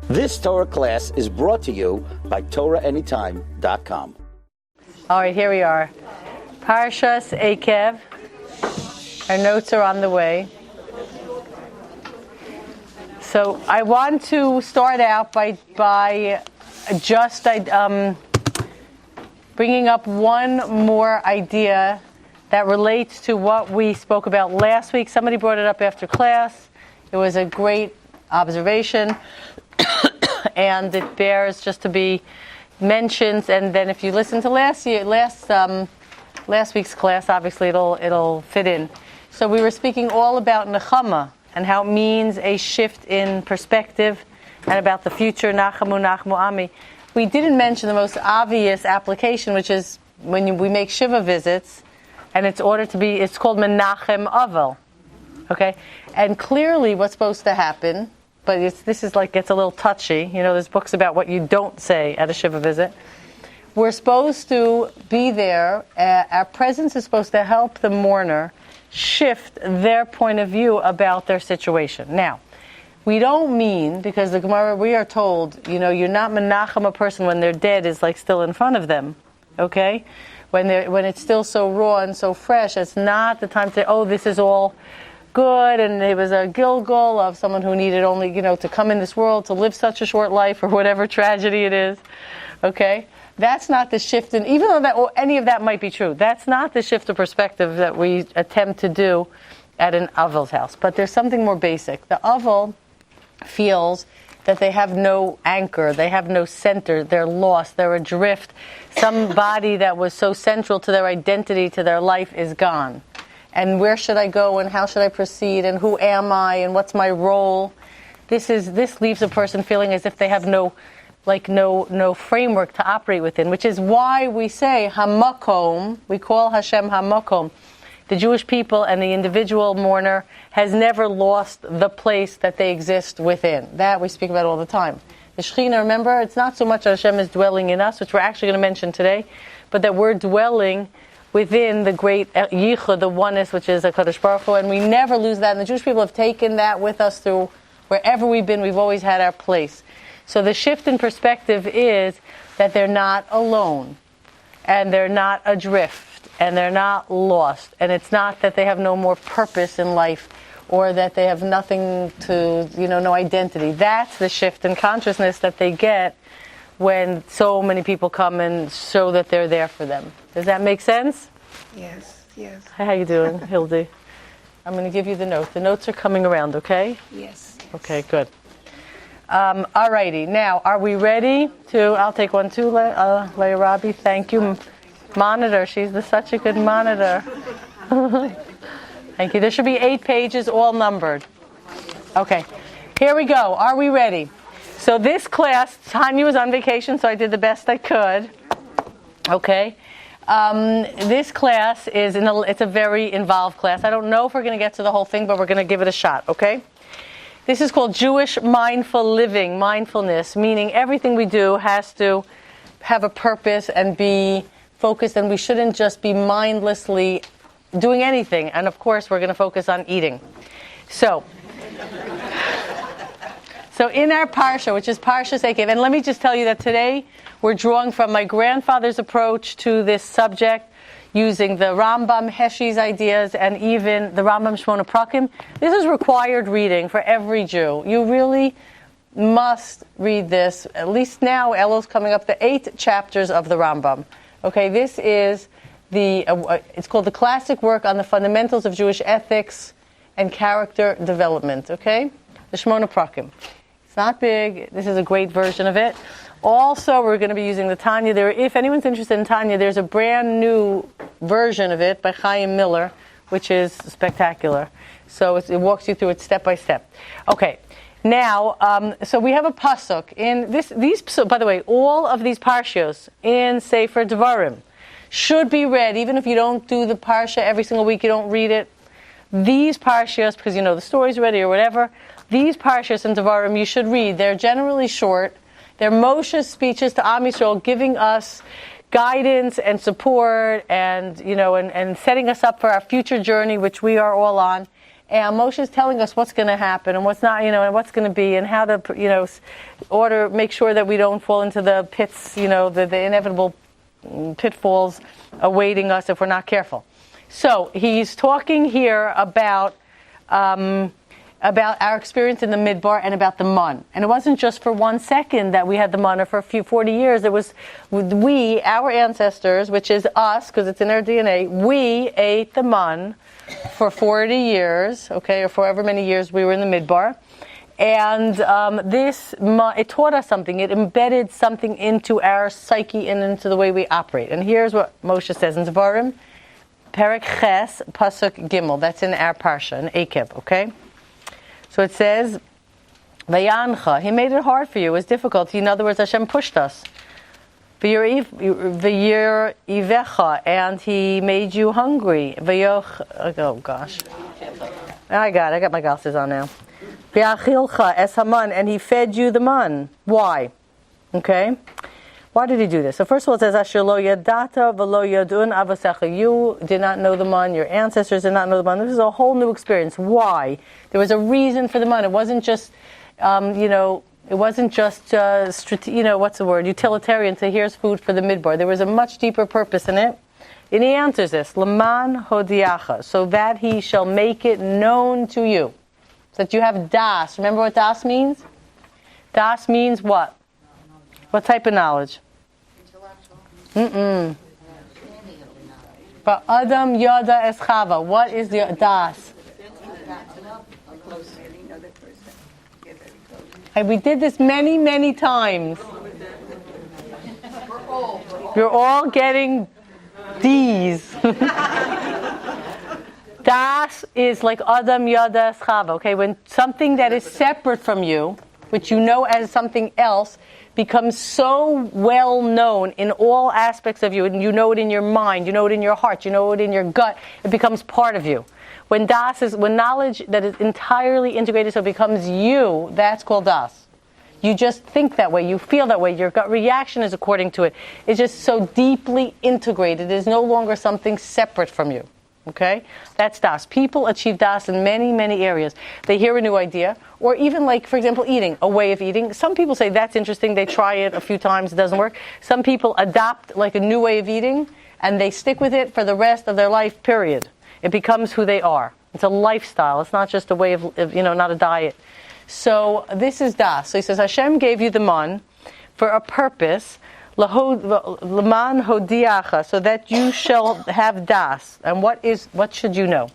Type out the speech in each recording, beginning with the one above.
This Torah class is brought to you by TorahAnytime.com. All right, here we are. Parshas Ekev. Our notes are on the way. So I want to start out by just bringing up one more idea that relates to what we spoke about last week. Somebody brought it up after class. It was a great observation, and it bears just to be mentioned. And then, if you listen to last week's class, obviously it'll fit in. So we were speaking all about nechama and how it means a shift in perspective, and about the future nachamu ami. We didn't mention the most obvious application, which is when we make shiva visits, and it's called menachem avel. Okay, and clearly what's supposed to happen. But this is like gets a little touchy. You know, there's books about what you don't say at a shiva visit. We're supposed to be there. Our presence is supposed to help the mourner shift their point of view about their situation. Now, we don't mean, because the Gemara, we are told, you know, you're not menachem a person when they're dead is like still in front of them. Okay? When it's still so raw and so fresh, it's not the time to say, oh, this is all good, and it was a gilgul of someone who needed only, to come in this world to live such a short life, or whatever tragedy it is. Okay? That's not the shift in, even though any of that might be true, that's not the shift of perspective that we attempt to do at an Avel's house. But there's something more basic. The Avel feels that they have no anchor, they have no center, they're lost, they're adrift. Somebody that was so central to their identity, to their life, is gone. And where should I go, and how should I proceed, and who am I, and what's my role? This leaves a person feeling as if they have no framework to operate within, which is why we say Hamakom, we call Hashem Hamakom. The Jewish people and the individual mourner has never lost the place that they exist within. That we speak about all the time. The Shekhinah, remember, it's not so much that Hashem is dwelling in us, which we're actually going to mention today, but that we're dwelling within the great Yichud, the oneness, which is HaKadosh Baruch Hu, and we never lose that. And the Jewish people have taken that with us through wherever we've been. We've always had our place. So the shift in perspective is that they're not alone, and they're not adrift, and they're not lost, and it's not that they have no more purpose in life, or that they have nothing to, no identity. That's the shift in consciousness that they get when so many people come and show that they're there for them. Does that make sense? Yes. Hi, how you doing, Hildy? I'm going to give you the notes. The notes are coming around, okay? Yes. Okay, good. Alrighty, now, are we ready to, I'll take one too, Leah Robbie, thank you. Monitor, she's such a good monitor. Thank you. There should be 8 pages, all numbered. Okay, here we go. Are we ready? So this class, Tanya was on vacation, so I did the best I could. Okay. This class it's a very involved class. I don't know if we're going to get to the whole thing, but we're going to give it a shot, okay? This is called Jewish mindful living, mindfulness, meaning everything we do has to have a purpose and be focused, and we shouldn't just be mindlessly doing anything. And of course, we're going to focus on eating. So in our Parsha, which is Parshas Ekev, and let me just tell you that today we're drawing from my grandfather's approach to this subject, using the Rambam, Heshi's ideas, and even the Rambam Shmona Prakim. This is required reading for every Jew. You really must read this. At least now, Elul's coming up, the 8 chapters of the Rambam. Okay, this is it's called the classic work on the fundamentals of Jewish ethics and character development. Okay, the Shmona Prakim. Not big. This is a great version of it. Also, we're going to be using the Tanya. If anyone's interested in Tanya, there's a brand new version of it by Chaim Miller, which is spectacular. So it walks you through it step by step. Okay. Now, so we have a pasuk in these. So, by the way, all of these parshios in Sefer Devarim should be read, even if you don't do the parsha every single week. You don't read it. These parshios, because you know the story's already or whatever. These parshas in Devarim you should read. They're generally short. They're Moshe's speeches to Am Yisrael, giving us guidance and support, and and setting us up for our future journey, which we are all on. And Moshe is telling us what's going to happen and what's not, and what's going to be, and how to, make sure that we don't fall into the pits, the inevitable pitfalls awaiting us if we're not careful. So he's talking here about our experience in the Midbar and about the man. And it wasn't just for 1 second that we had the man, or for 40 years. It was our ancestors, which is us, because it's in our DNA, we ate the man for 40 years, okay, or for however many years we were in the Midbar. And it taught us something. It embedded something into our psyche and into the way we operate. And here's what Moshe says in Devarim, Perek Ches, Pasuk Gimel. That's in our parsha, in Ekev, okay? So it says, Vayancha, he made it hard for you. It was difficult. In other words, Hashem pushed us. V'yir ivecha, and he made you hungry. Oh gosh. I got my glasses on now. V'yachilcha es haman, and he fed you the man. Why? Okay? Why did he do this? So first of all, it says, Asher lo yadata v'lo yadun avasecha. You did not know the man, your ancestors did not know the man. This is a whole new experience. Why? There was a reason for the man. It wasn't just, it wasn't just, utilitarian to here's food for the midbar. There was a much deeper purpose in it. And he answers this, Laman hodiacha, so that he shall make it known to you. So that you have das. Remember what das means? Das means what? What type of knowledge? Intellectual. But Adam Yada Eschava. What is the das? We did this many, many times. You're all getting D's. Das is like Adam Yada Eschava. Okay, when something that is separate from you, which you know as something else, becomes so well known in all aspects of you, and you know it in your mind, you know it in your heart, you know it in your gut, it becomes part of you. When knowledge that is entirely integrated so it becomes you, that's called das. You just think that way, you feel that way, your gut reaction is according to it. It's just so deeply integrated, it is no longer something separate from you. Okay? That's das. People achieve das in many, many areas. They hear a new idea, or even like, for example, eating, a way of eating. Some people say that's interesting, they try it a few times, it doesn't work. Some people adopt like a new way of eating, and they stick with it for the rest of their life, period. It becomes who they are. It's a lifestyle. It's not just a way of not a diet. So this is das. So he says, Hashem gave you the man for a purpose, Laman hodiacha, so that you shall have das. And what should you know?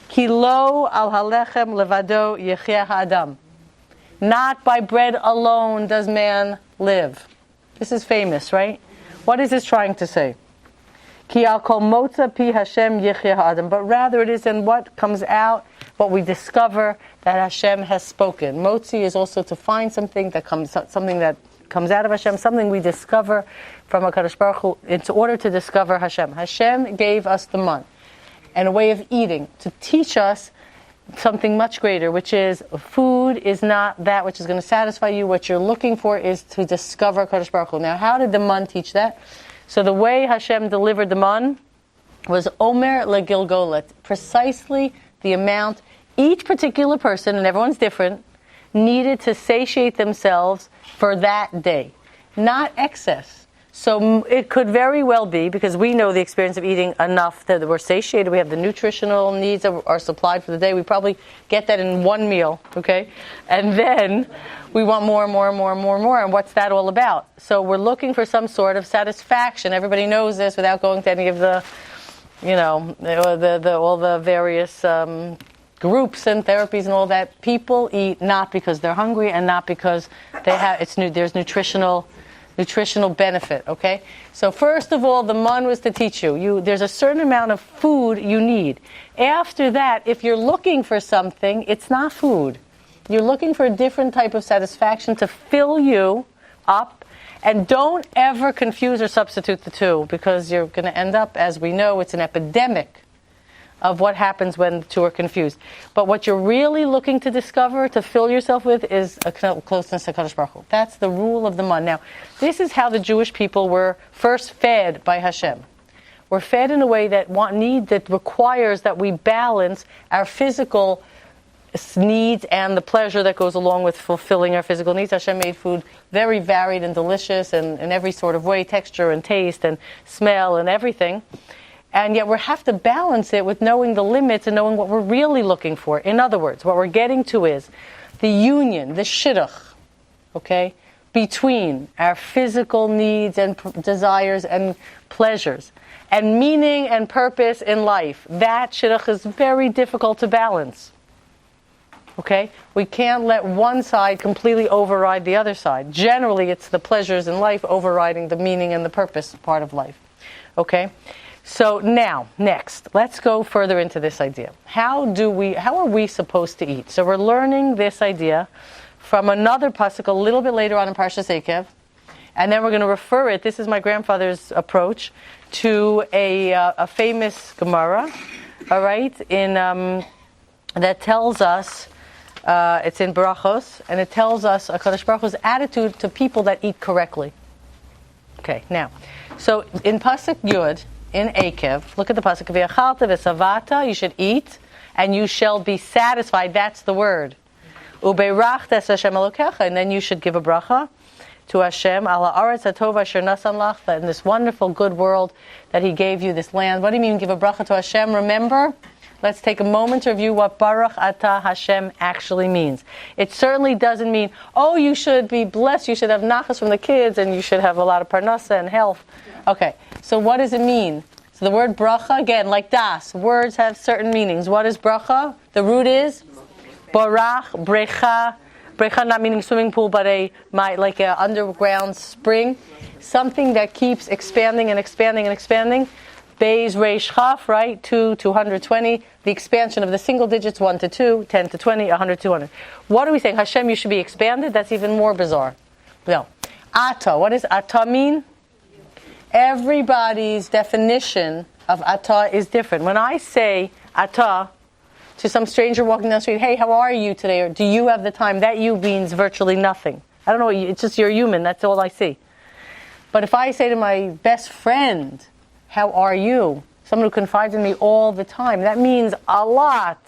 Ki lo al halechem levado yechya ha'adam. Not by bread alone does man live. This is famous, right? What is this trying to say? Ki al kol motza pi Hashem yechya ha'adam. But rather it is in what comes out, what we discover that Hashem has spoken. Motzi is also to find something that comes out of Hashem, something we discover from HaKadosh Baruch Hu, in order to discover Hashem. Hashem gave us the man and a way of eating to teach us something much greater, which is food is not that which is going to satisfy you. What you're looking for is to discover HaKadosh Baruch Hu. Now, how did the man teach that? So the way Hashem delivered the man was Omer legilgolet, precisely the amount each particular person, and everyone's different, needed to satiate themselves for that day, not excess. So it could very well be, because we know the experience of eating enough that we're satiated, we have the nutritional needs that are supplied for the day, we probably get that in one meal, okay? And then we want more and more and more and more and more, and what's that all about? So we're looking for some sort of satisfaction. Everybody knows this without going to any of the, all the various groups and therapies and all that. People eat not because they're hungry and not because there's nutritional benefit, okay? So first of all, the man was to teach you. There's a certain amount of food you need. After that, if you're looking for something, it's not food. You're looking for a different type of satisfaction to fill you up, and don't ever confuse or substitute the two, because you're going to end up, as we know, it's an epidemic of what happens when the two are confused. But what you're really looking to discover, to fill yourself with, is a closeness to Kadosh Baruch Hu. That's the rule of the man. Now, this is how the Jewish people were first fed by Hashem. We're fed in a way that requires that we balance our physical needs and the pleasure that goes along with fulfilling our physical needs. Hashem made food very varied and delicious and in every sort of way, texture and taste and smell and everything. And yet we have to balance it with knowing the limits and knowing what we're really looking for. In other words, what we're getting to is the union, the shidduch, okay, between our physical needs and desires and pleasures and meaning and purpose in life. That shidduch is very difficult to balance. Okay? We can't let one side completely override the other side. Generally, it's the pleasures in life overriding the meaning and the purpose part of life. Okay? So now, next, let's go further into this idea. How are we supposed to eat? So we're learning this idea from another pasuk a little bit later on in Parshas Ekev, and then we're going to refer it, this is my grandfather's approach, to a famous Gemara, all right, that tells us, it's in Barachos, and it tells us HaKadosh Baruch Hu's attitude to people that eat correctly. Okay, now, so in Pasuk Yud, in Ekev, look at the Pasuk, V'yachalta v'savata, you should eat, and you shall be satisfied, that's the word. Ubeirachta es Hashem Elokecha, and then you should give a bracha to Hashem, ala aretz hatova asher nasan lach, in this wonderful good world that He gave you, this land. What do you mean give a bracha to Hashem? Remember, let's take a moment to review what Baruch Atah Hashem actually means. It certainly doesn't mean, oh, you should be blessed, you should have nachas from the kids, and you should have a lot of parnasa and health. Okay, so what does it mean? So the word bracha, again, like das, words have certain meanings. What is bracha? The root is barach, brecha. Brecha not meaning swimming pool, but like an underground spring. Something that keeps expanding and expanding and expanding. Beis Reish Chaf, right? 220. The expansion of the single digits, 1 to 2, 10 to 20, 100 to 200. What are we saying? Hashem, you should be expanded? That's even more bizarre. No. Ata. What does Ata mean? Everybody's definition of Ata is different. When I say Ata to some stranger walking down the street, hey, how are you today? Or do you have the time? That you means virtually nothing. I don't know, it's just you're human, that's all I see. But if I say to my best friend, how are you? Someone who confides in me all the time, that means a lot.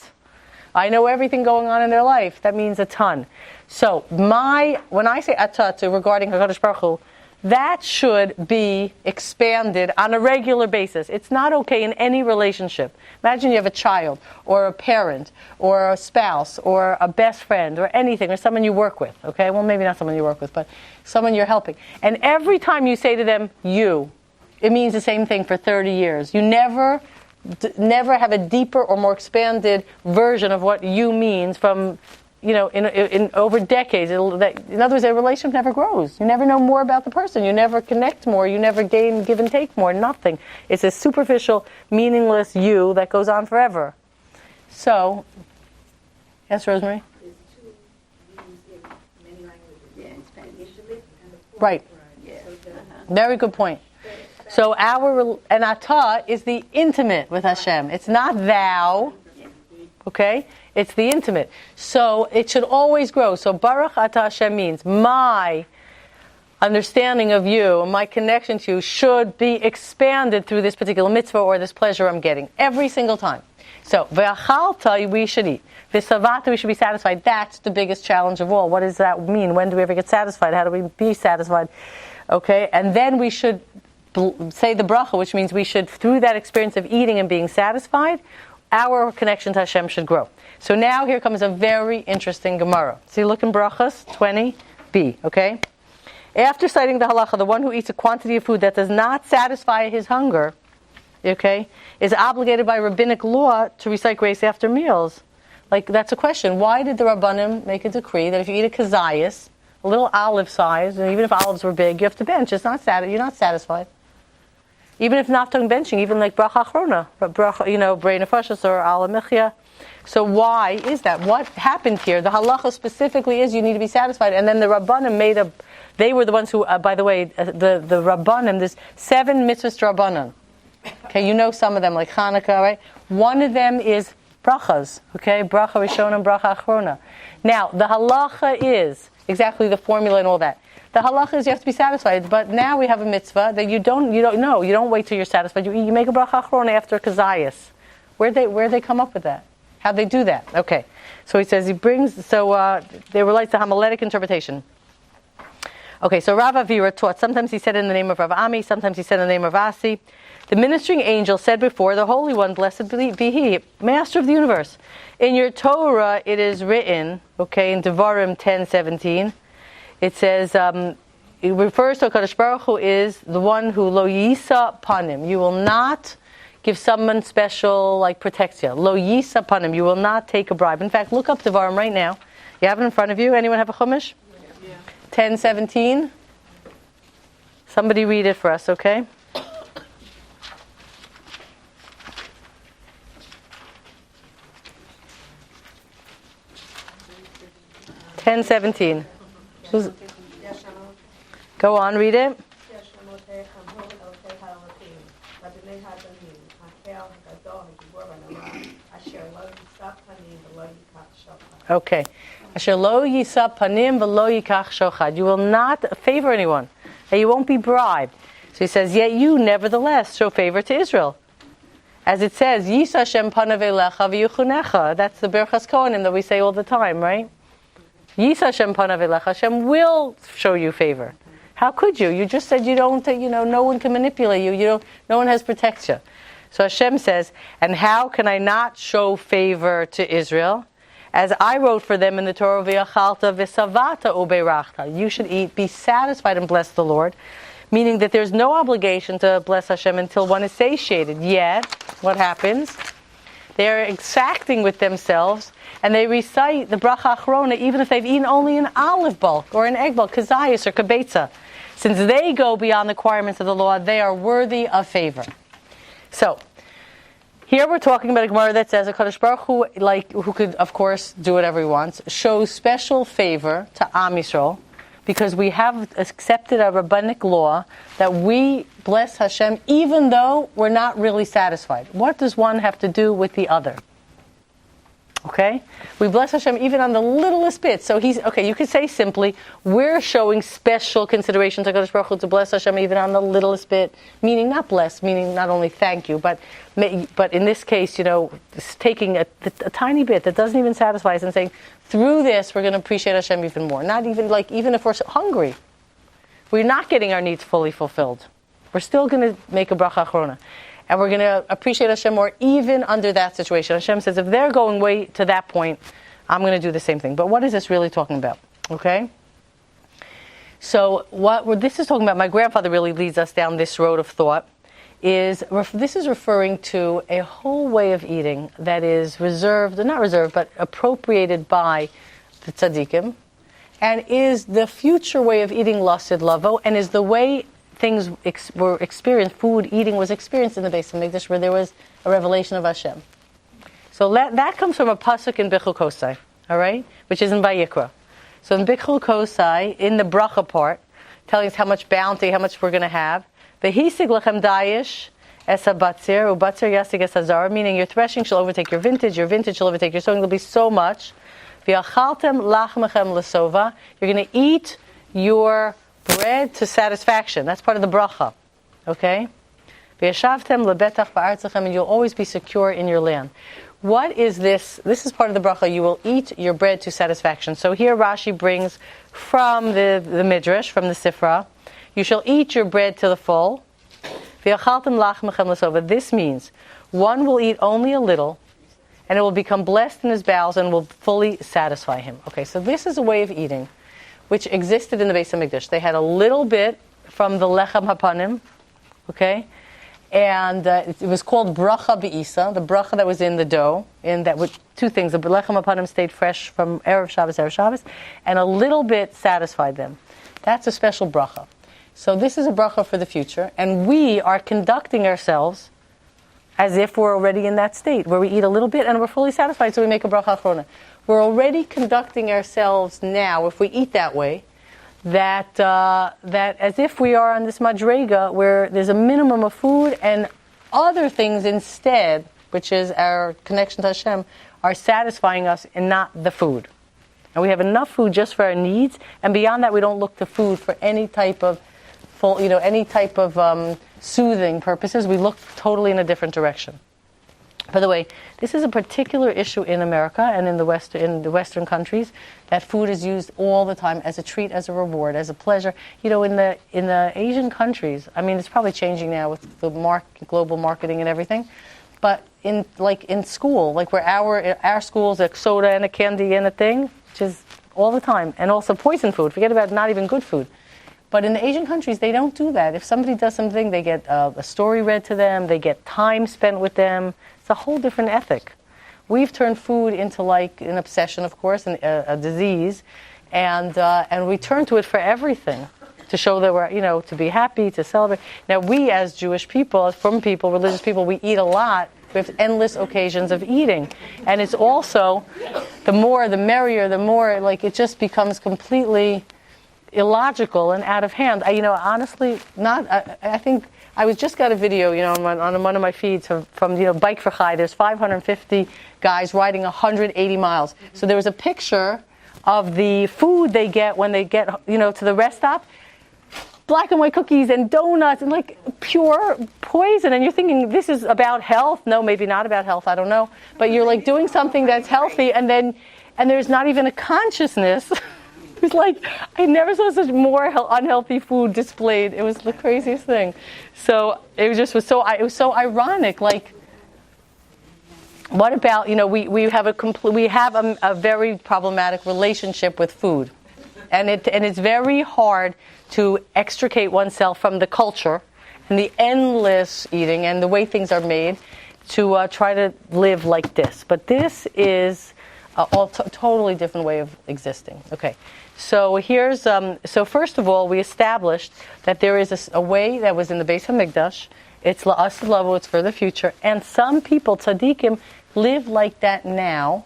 I know everything going on in their life. That means a ton. So when I say atatu regarding HaKadosh Baruch Hu, that should be expanded on a regular basis. It's not okay in any relationship. Imagine you have a child, or a parent, or a spouse, or a best friend, or anything, or someone you work with, okay? Well, maybe not someone you work with, but someone you're helping. And every time you say to them, you, it means the same thing for 30 years. You never have a deeper or more expanded version of what you means from, in over decades. In other words, a relationship never grows. You never know more about the person. You never connect more. You never give and take more. Nothing. It's a superficial, meaningless you that goes on forever. So, yes, Rosemary? There's two meanings in many languages. Yeah, in Spanish. Right. Yeah. Very good point. So and atah is the intimate with Hashem. It's not thou, okay? It's the intimate. So it should always grow. So Baruch Atah Hashem means my understanding of you, my connection to you should be expanded through this particular mitzvah or this pleasure I'm getting every single time. So ve'achalta, we should eat. V'savata, we should be satisfied. That's the biggest challenge of all. What does that mean? When do we ever get satisfied? How do we be satisfied? Okay, and then we should say the bracha, which means we should, through that experience of eating and being satisfied, our connection to Hashem should grow. So now here comes a very interesting Gemara. So you look in Brachas 20b, okay? After citing the halacha, the one who eats a quantity of food that does not satisfy his hunger, okay, is obligated by rabbinic law to recite grace after meals. Like, that's a question. Why did the Rabbanim make a decree that if you eat a kazayas, a little olive size, and even if olives were big, you have to bench. You're not satisfied. Even if not talking benching, even like bracha achrona, brei nefashos or ala mechia. So why is that? What happened here? The halacha specifically is you need to be satisfied. And then the Rabbanim they were the ones who, by the way, the Rabbanim, there's 7 mitzvahs Rabbanim. Okay, you know some of them, like Hanukkah, right? One of them is brachas, okay? Bracha rishona and bracha achrona. Now, the halacha is exactly the formula and all that. The halacha is you have to be satisfied, but now we have a mitzvah that you don't wait till you're satisfied. You make a bracha achrona after kazayas. Where'd they come up with that? How'd they do that? Okay. So he says they relate to homiletic interpretation. Okay, so Rav Avira taught. Sometimes he said in the name of Rav Ami, sometimes he said in the name of Asi. The ministering angel said before the Holy One, blessed be He, Master of the universe. In your Torah, it is written, okay, in Devarim 10:17, it says, it refers to HaKadosh Baruch Hu is the one who lo yisa panim. You will not give someone special, like protects you. Lo yisa panim. You will not take a bribe. In fact, look up Devarim right now. You have it in front of you. Anyone have a chumash? 10:17. Somebody read it for us, okay? (10:17). Go on, read it. Okay. Asher lo yisa panim v'lo yikach shochad. You will not favor anyone, and you won't be bribed. So he says, yet you, nevertheless, show favor to Israel. As it says, Yisa Hashem panav elecha v'yuchunecha. That's the Berachas Kohanim that we say all the time, right? Yisa Hashem panav elecha. Hashem will show you favor. How could you? You just said you don't, no one can manipulate you. No one has protection. So Hashem says, and how can I not show favor to Israel? As I wrote for them in the Torah, v'yachalta v'savata ubeirachta. You should eat, be satisfied, and bless the Lord. Meaning that there's no obligation to bless Hashem until one is satiated. Yet, what happens? They're exacting with themselves, and they recite the bracha achrona even if they've eaten only an olive bulk or an egg bulk, kazayas or kabetza. Since they go beyond the requirements of the law, they are worthy of favor. So, here we're talking about a Gemara that says HaKadosh Baruch Hu, who could, of course, do whatever he wants, shows special favor to Am Yisrael, because we have accepted a rabbinic law that we bless Hashem even though we're not really satisfied. What does one have to do with the other? Okay? We bless Hashem even on the littlest bit. So you could say simply, we're showing special consideration to HaKadosh Baruch Hu to bless Hashem even on the littlest bit, meaning not bless, meaning not only thank you, but in this case, taking a tiny bit that doesn't even satisfy us and saying, through this, we're going to appreciate Hashem even more. Not even even if we're hungry, we're not getting our needs fully fulfilled. We're still going to make a bracha achrona. And we're going to appreciate Hashem more even under that situation. Hashem says, if they're going way to that point, I'm going to do the same thing. But what is this really talking about? Okay? So what this is talking about, my grandfather really leads us down this road of thought, this is referring to a whole way of eating that is but appropriated by the tzaddikim, and is the future way of eating lasid lavo, and is the way things were experienced, eating was experienced in the Beis HaMikdash, where there was a revelation of Hashem. So that comes from a pasuk in Bichul Kosai, all right, which is in Vayikra. So in Bichul Kosai, in the bracha part, telling us how much bounty, how much we're going to have. V'hisig lechem dayish es habatzir, ubatzir yasig es hazara, meaning your threshing shall overtake your vintage shall overtake your sowing. There'll be so much. V'yachaltem lachmechem lesova, you're going to eat your bread to satisfaction. That's part of the bracha. Okay? V'yashavtem lebetach ba'artzachem, and you'll always be secure in your land. What is this? This is part of the bracha. You will eat your bread to satisfaction. So here Rashi brings from the Midrash, from the Sifra, you shall eat your bread to the full. V'yachaltem lachmechem lesova. This means one will eat only a little, and it will become blessed in his bowels and will fully satisfy him. Okay, so this is a way of eating which existed in the Beis HaMikdash. They had a little bit from the lechem hapanim, okay, and it was called bracha be'isa, the bracha that was in the dough, and that with two things: the lechem hapanim stayed fresh from erev Shabbos, and a little bit satisfied them. That's a special bracha. So this is a bracha for the future, and we are conducting ourselves as if we're already in that state, where we eat a little bit and we're fully satisfied, so we make a bracha achrona. We're already conducting ourselves now, if we eat that way, that as if we are on this madrega, where there's a minimum of food and other things instead, which is our connection to Hashem, are satisfying us and not the food. And we have enough food just for our needs, and beyond that we don't look to food for any type of soothing purposes. We look totally in a different direction. By the way, this is a particular issue in America and in the Western countries, that food is used all the time as a treat, as a reward, as a pleasure. You know, in the Asian countries, I mean, it's probably changing now with the global marketing and everything, but in school, like where our schools, like soda and a candy and a thing, which is all the time, and also poison food. Forget about not even good food. But in the Asian countries, they don't do that. If somebody does something, they get a story read to them, they get time spent with them. It's a whole different ethic. We've turned food into like an obsession, of course, and a disease, and we turn to it for everything, to show that we're, to be happy, to celebrate. Now, we as Jewish people, as frum people, religious people, we eat a lot. We have endless occasions of eating, and it's also the more, the merrier, the more like it just becomes completely illogical and out of hand. Honestly, I think I just got a video, on one of my feeds from Bike for Chai. There's 550 guys riding 180 miles. So there was a picture of the food they get when they get, to the rest stop. Black and white cookies and donuts and like pure poison. And you're thinking, this is about health. No, maybe not about health. I don't know. But you're like doing something that's healthy, and there's not even a consciousness. It's like, I never saw such more unhealthy food displayed. It was the craziest thing. So it was so ironic. Like, what about, we have a very problematic relationship with food. And it's very hard to extricate oneself from the culture and the endless eating and the way things are made to try to live like this. But this is a totally different way of existing. Okay. So here's, so first of all, we established that there is a way that was in the Beis HaMikdash. It's la'aseh lavo, it's for the future. And some people, tzaddikim, live like that now.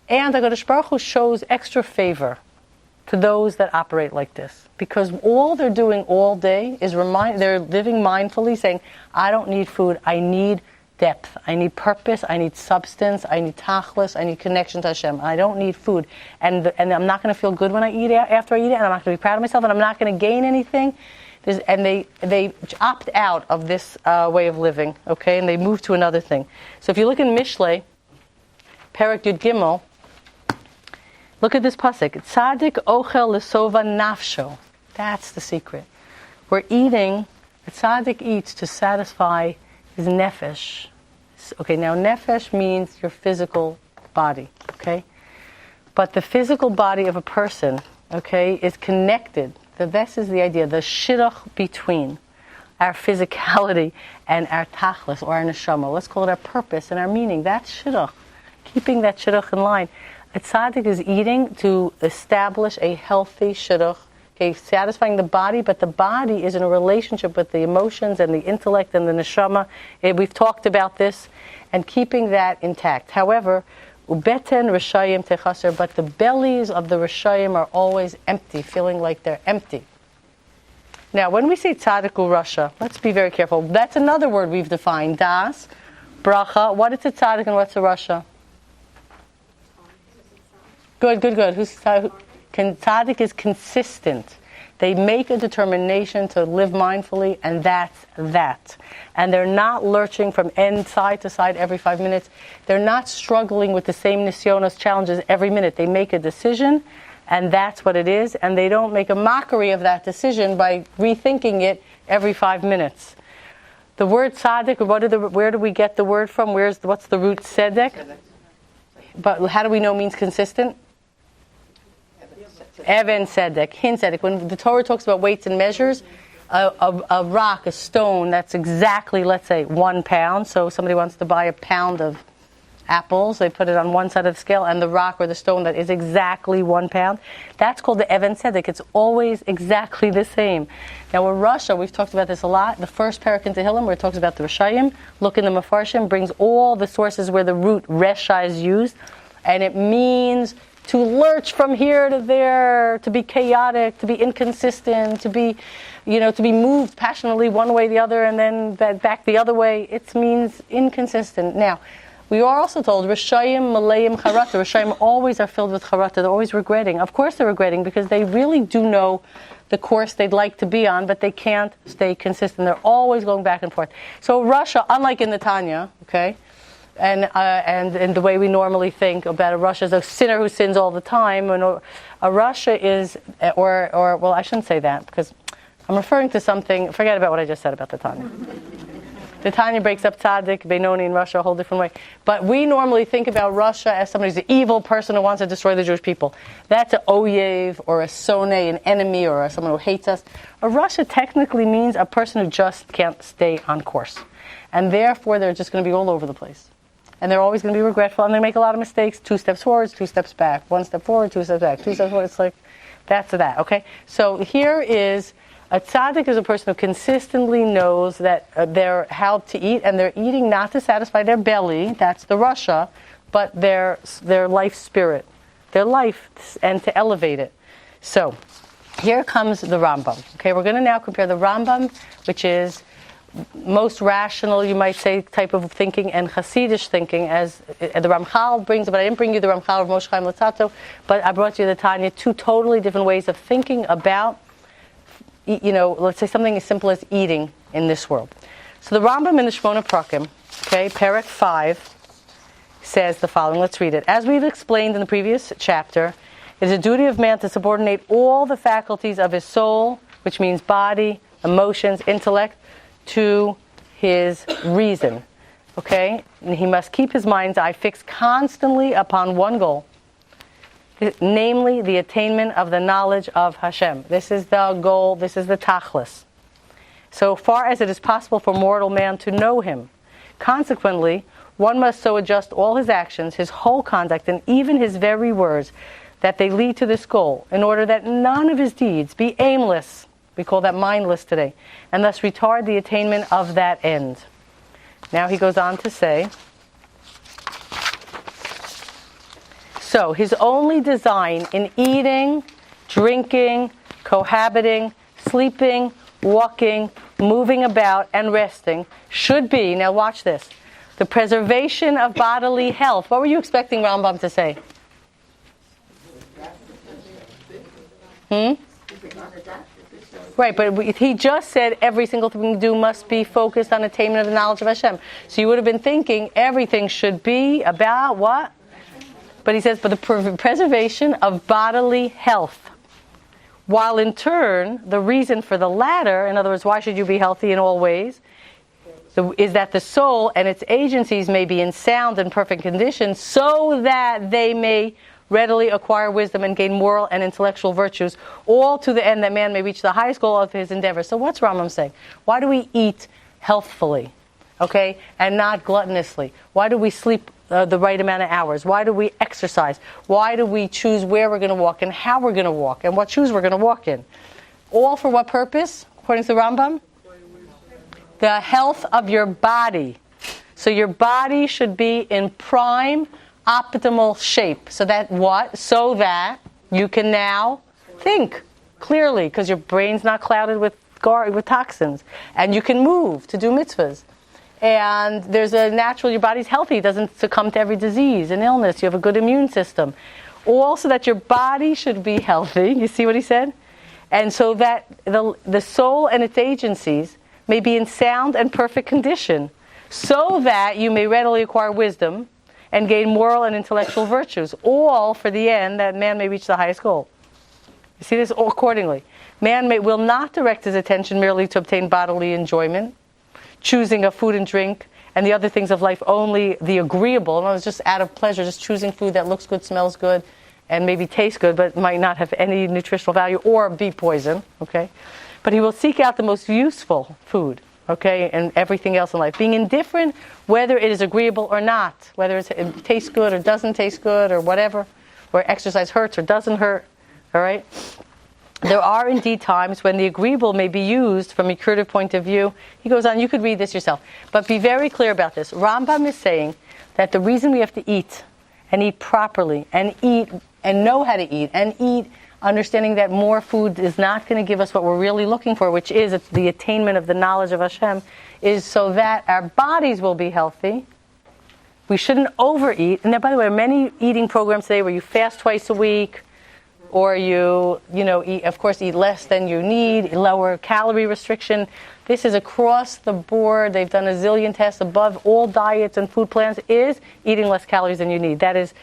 And HaKadosh Baruch Hu shows extra favor to those that operate like this. Because all they're doing all day is they're living mindfully, saying, I don't need food, I need depth, I need purpose, I need substance, I need tachlis, I need connection to Hashem. I don't need food. And I'm not going to feel good when I eat it, after I eat it, and I'm not going to be proud of myself, and I'm not going to gain anything. And they opt out of this way of living, okay, and they move to another thing. So if you look in Mishlei, Perek Yud Gimel, look at this pasuk. Tzadik ochel lesova nafsho. That's the secret. We're eating, the tzaddik eats to satisfy his nefesh. Okay, now nefesh means your physical body, okay? But the physical body of a person, okay, is connected. This is the idea, the shidduch between our physicality and our tachlis, or our neshama. Let's call it our purpose and our meaning. That's shidduch. Keeping that shidduch in line. A tzaddik is eating to establish a healthy shidduch, okay, satisfying the body, but the body is in a relationship with the emotions and the intellect and the neshama. We've talked about this, and keeping that intact. However, ubeten rishayim techaser, but the bellies of the rishayim are always empty, feeling like they're empty. Now, when we say tzaddik urasha, let's be very careful. That's another word we've defined. Das, bracha. What is a tzaddik and what's a rasha? Good. Tzaddik is consistent. They make a determination to live mindfully, and that's that. And they're not lurching from side to side every 5 minutes. They're not struggling with the same nisyonos challenges every minute. They make a decision, and that's what it is. And they don't make a mockery of that decision by rethinking it every 5 minutes. The word tzaddik, where do we get the word from? What's the root tzedek? But how do we know means consistent? Even Sedek, Hin Sedek. When the Torah talks about weights and measures, a rock, a stone, that's exactly, let's say, 1 pound. So somebody wants to buy a pound of apples, they put it on one side of the scale, and the rock or the stone that is exactly 1 pound, that's called the Even Sedek. It's always exactly the same. Now in Russia, we've talked about this a lot. The first parak in Tehillim, where it talks about the Rishayim, look in the Mefarshim, brings all the sources where the root Resha is used, and it means to lurch from here to there, to be chaotic, to be inconsistent, to be moved passionately one way or the other and then back the other way. It means inconsistent. Now, we are also told, Rishayim, Malayim, Charata. Rishayim always are filled with Charata. They're always regretting. Of course they're regretting because they really do know the course they'd like to be on, but they can't stay consistent. They're always going back and forth. So Russia, unlike in the Tanya, okay, and the way we normally think about a rasha as a sinner who sins all the time. And a rasha is, or well, I shouldn't say that because I'm referring to something. Forget about what I just said about the Tanya. The Tanya breaks up tzaddik, Benoni, and Russia a whole different way. But we normally think about Russia as somebody who's an evil person who wants to destroy the Jewish people. That's an oyev or a sone, an enemy, or someone who hates us. A Russia technically means a person who just can't stay on course. And therefore, they're just going to be all over the place. And they're always going to be regretful, and they make a lot of mistakes. 2 steps forward, 2 steps back. 1 step forward, 2 steps back. 2 steps forward. It's like, that's that, okay? So here is... A tzaddik is a person who consistently knows that they're how to eat, and they're eating not to satisfy their belly, that's the rasha, but their life spirit, their life, and to elevate it. So, here comes the Rambam. Okay, we're going to now compare the Rambam, which is most rational, you might say, type of thinking, and Hasidish thinking, as the Ramchal brings, but I didn't bring you the Ramchal of Moshe Chaim Luzzatto, but I brought you the Tanya, 2 totally different ways of thinking about, let's say something as simple as eating in this world. So the Rambam in the Shmona Prakim, okay, Perek 5, says the following. Let's read it. As we've explained in the previous chapter, it is a duty of man to subordinate all the faculties of his soul, which means body, emotions, intellect, to his reason. Okay? And he must keep his mind's eye fixed constantly upon one goal, namely the attainment of the knowledge of Hashem. This is the goal, this is the tachlis. So far as it is possible for mortal man to know him. Consequently, one must so adjust all his actions, his whole conduct, and even his very words, that they lead to this goal, in order that none of his deeds be aimless, we call that mindless today, and thus retard the attainment of that end. Now he goes on to say, so his only design in eating, drinking, cohabiting, sleeping, walking, moving about, and resting should be, now watch this, the preservation of bodily health. What were you expecting Rambam to say? Right, but he just said every single thing we do must be focused on attainment of the knowledge of Hashem. So you would have been thinking everything should be about what? But he says, but the preservation of bodily health. While in turn, the reason for the latter, in other words, why should you be healthy in all ways, is that the soul and its agencies may be in sound and perfect condition so that they may readily acquire wisdom and gain moral and intellectual virtues, all to the end that man may reach the highest goal of his endeavor. So what's Rambam saying? Why do we eat healthfully, okay, and not gluttonously? Why do we sleep the right amount of hours? Why do we exercise? Why do we choose where we're going to walk and how we're going to walk and what shoes we're going to walk in? All for what purpose, according to the Rambam? The health of your body. So your body should be in prime, optimal shape. So that what? So that you can now think clearly, because your brain's not clouded with toxins, and you can move to do mitzvahs. And there's a natural, your body's healthy, it doesn't succumb to every disease and illness. You have a good immune system. Also that your body should be healthy. You see what he said? And so that the soul and its agencies may be in sound and perfect condition, so that you may readily acquire wisdom and gain moral and intellectual virtues, all for the end that man may reach the highest goal. You see this? All accordingly. Man will not direct his attention merely to obtain bodily enjoyment, choosing of food and drink, and the other things of life only the agreeable. In other words, just out of pleasure, just choosing food that looks good, smells good, and maybe tastes good, but might not have any nutritional value or be poison, okay? But he will seek out the most useful food, okay, and everything else in life. Being indifferent whether it is agreeable or not, whether it tastes good or doesn't taste good or whatever, or exercise hurts or doesn't hurt, all right? There are indeed times when the agreeable may be used from a curative point of view. He goes on, you could read this yourself. But be very clear about this. Rambam is saying that the reason we have to eat and eat properly and eat and know how to eat and eat understanding that more food is not going to give us what we're really looking for, which is the attainment of the knowledge of Hashem, is so that our bodies will be healthy. We shouldn't overeat. And there, by the way, are many eating programs today where you fast twice a week, or eat, of course, eat less than you need, lower calorie restriction. This is across the board. They've done a zillion tests above all diets and food plans is eating less calories than you need. That is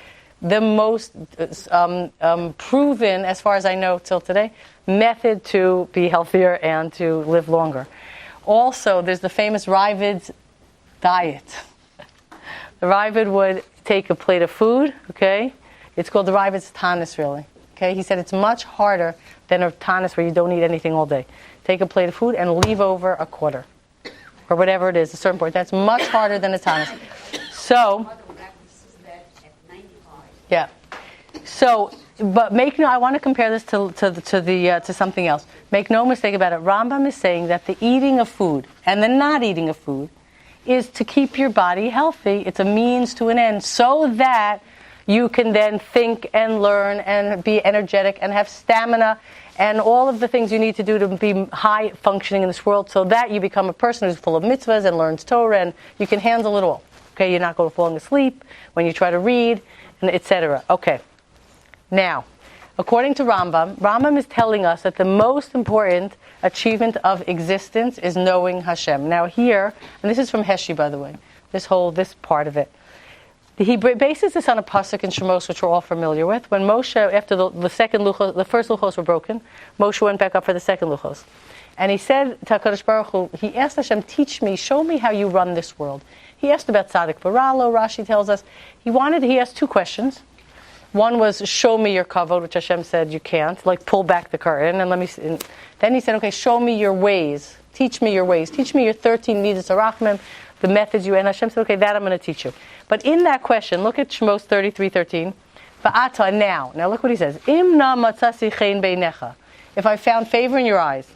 the most proven, as far as I know till today, method to be healthier and to live longer. Also, there's the famous Ravid's diet. The Ravid would take a plate of food, okay? It's called the Ravid's Tanis, really. Okay? He said it's much harder than a Tanis where you don't eat anything all day. Take a plate of food and leave over a quarter. Or whatever it is, a certain point. That's much harder than a Tanis. So, yeah. So, but I want to compare this to something else. Make no mistake about it. Rambam is saying that the eating of food and the not eating of food is to keep your body healthy. It's a means to an end, so that you can then think and learn and be energetic and have stamina and all of the things you need to do to be high functioning in this world, so that you become a person who's full of mitzvahs and learns Torah, and you can handle it all. Okay, you're not going to fall asleep when you try to read, and etc. Okay. Now, according to Rambam is telling us that the most important achievement of existence is knowing Hashem. Now here, and this is from Heshi, by the way, this part of it. He bases this on a pasuk in Shemos, which we're all familiar with. When Moshe, after the first luchos were broken, Moshe went back up for the second luchos. And he said to HaKadosh Baruch Hu, he asked Hashem, teach me, show me how you run this world. He asked about Tzaddik Baralo, Rashi tells us. He asked two questions. One was, show me your kavod, which Hashem said you can't, like pull back the curtain, and then he said, okay, show me your ways, teach me your ways, teach me your 13 midas arachmim, the methods you, and Hashem said, okay, that I'm going to teach you. But in that question, look at Shemos 33:13, va'ata, now look what he says, imna matzasi chen beinecha, if I found favor in your eyes,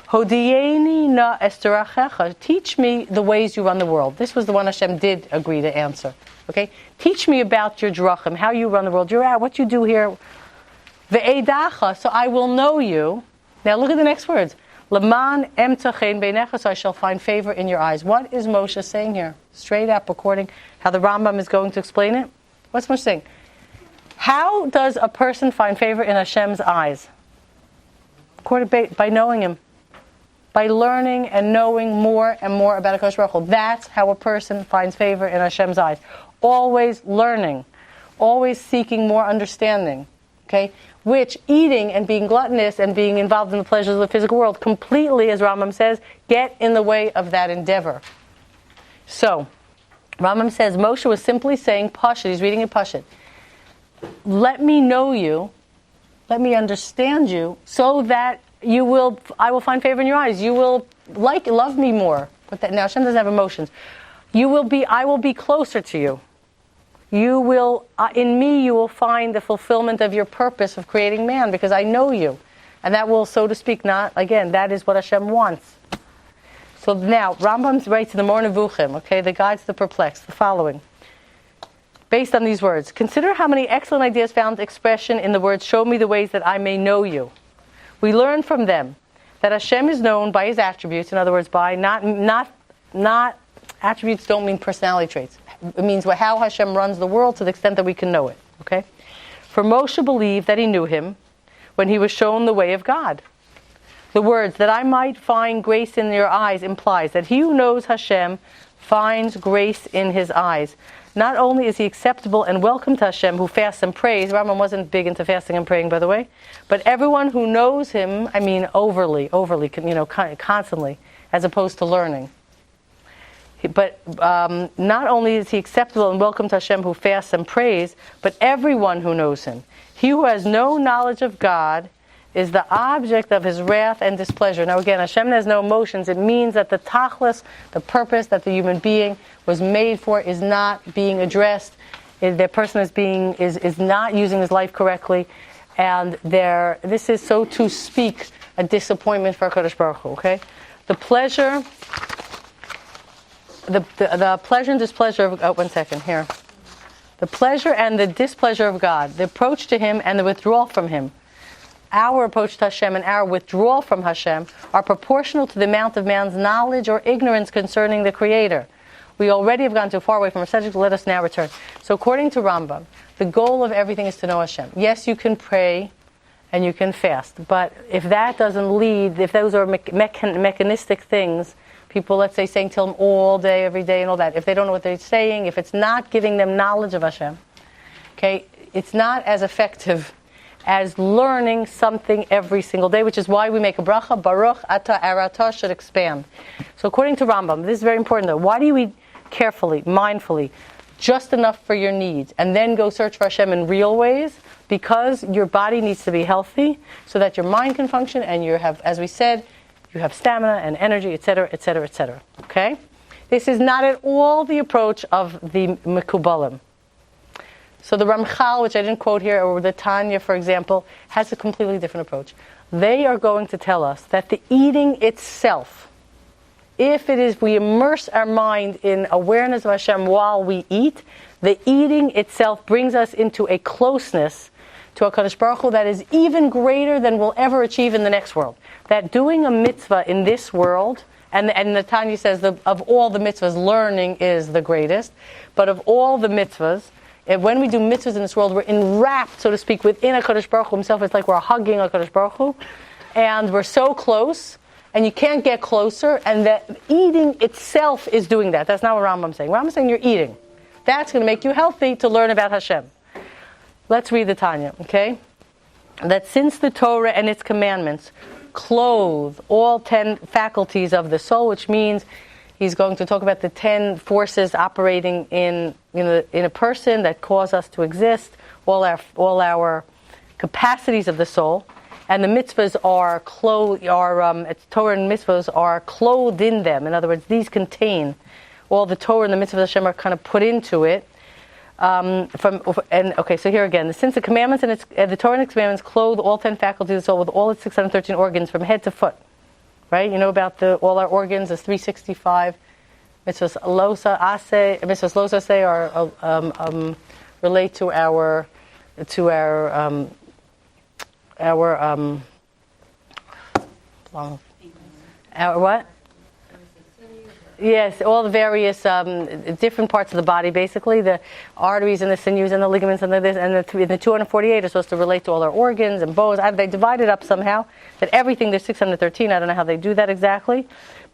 hodiyeni na esterachecha, teach me the ways you run the world. This was the one Hashem did agree to answer. Okay, teach me about your drachim, how you run the world, what you do here. Ve'edacha, so I will know you. Now look at the next words. Laman emtachein beinecha, so I shall find favor in your eyes. What is Moshe saying here? Straight up, according how the Rambam is going to explain it. What's Moshe saying? How does a person find favor in Hashem's eyes? By knowing Him. By learning and knowing more and more about HaKadosh Baruch Hu. That's how a person finds favor in Hashem's eyes. Always learning. Always seeking more understanding. Okay? Which eating and being gluttonous and being involved in the pleasures of the physical world completely, as Rambam says, get in the way of that endeavor. So, Rambam says Moshe was simply saying, Pashut, he's reading in Pashut, let me know you, let me understand you, so that I will find favor in your eyes. You will love me more. But now Hashem doesn't have emotions. I will be closer to you. You will, in me, you will find the fulfillment of your purpose of creating man, because I know you. And that will, so to speak, that is what Hashem wants. So now, Rambam writes in the Moreh Nevuchim, okay, the guides to the perplexed, the following. Based on these words, consider how many excellent ideas found expression in the words, show me the ways that I may know you. We learn from them that Hashem is known by His attributes, in other words, by not attributes don't mean personality traits. It means how Hashem runs the world to the extent that we can know it. Okay? For Moshe believed that he knew Him when he was shown the way of God. The words, that I might find grace in your eyes, implies that he who knows Hashem finds grace in his eyes. Not only is he acceptable and welcome to Hashem, who fasts and prays. Rambam wasn't big into fasting and praying, by the way. But everyone who knows him, I mean overly, constantly, as opposed to learning. But not only is he acceptable and welcome to Hashem, who fasts and prays, but everyone who knows him. He who has no knowledge of God is the object of his wrath and displeasure. Now again, Hashem has no emotions. It means that the tachlis, the purpose that the human being was made for, is not being addressed. The person is not using his life correctly, and this is, so to speak, a disappointment for HaKadosh Baruch Hu. Okay, the pleasure and displeasure of one second here. The pleasure and the displeasure of God, the approach to Him and the withdrawal from Him. Our approach to Hashem and our withdrawal from Hashem are proportional to the amount of man's knowledge or ignorance concerning the Creator. We already have gone too far away from our subject, let us now return. So according to Rambam, the goal of everything is to know Hashem. Yes, you can pray and you can fast. But if that doesn't lead, if those are mechanistic things, people, let's say, saying Tehillim all day, every day, and all that, if they don't know what they're saying, if it's not giving them knowledge of Hashem, okay, it's not as effective as learning something every single day, which is why we make a bracha, Baruch Ata Arata should expand. So according to Rambam, this is very important though, why do you eat carefully, mindfully, just enough for your needs, and then go search for Hashem in real ways? Because your body needs to be healthy, so that your mind can function, and you have, as we said, you have stamina and energy, etc., etc., etc. Okay? This is not at all the approach of the Mekubalim. So the Ramchal, which I didn't quote here, or the Tanya, for example, has a completely different approach. They are going to tell us that the eating itself, if it is, we immerse our mind in awareness of Hashem while we eat, the eating itself brings us into a closeness to HaKadosh Baruch Hu that is even greater than we'll ever achieve in the next world. That doing a mitzvah in this world, and the Tanya says that of all the mitzvahs, learning is the greatest, but of all the mitzvahs, and when we do mitzvahs in this world, we're enwrapped, so to speak, within HaKadosh Baruch Hu himself. It's like we're hugging HaKadosh Baruch Hu, and we're so close, and you can't get closer, and that eating itself is doing that. That's not what Rambam's saying. Rambam's saying you're eating. That's going to make you healthy to learn about Hashem. Let's read the Tanya, okay? That since the Torah and its commandments clothe all 10 faculties of the soul, which means he's going to talk about the 10 forces operating in a person that cause us to exist, all our capacities of the soul, and the mitzvahs are Torah and mitzvahs are clothed in them. In other words, these contain all the Torah and the mitzvahs of Hashem are kind of put into it. So here again, since the commandments and the Torah and its commandments clothe all 10 faculties of the soul with all its 613 organs from head to foot. Right? You know about all our organs, there's 365. Mitzvahs losa ase, mitzvahs losa se are relate to our what? Yes, all the various different parts of the body, basically the arteries and the sinews and the ligaments and the 248 are supposed to relate to all our organs and bones. They divide it up somehow. That everything there's 613. I don't know how they do that exactly,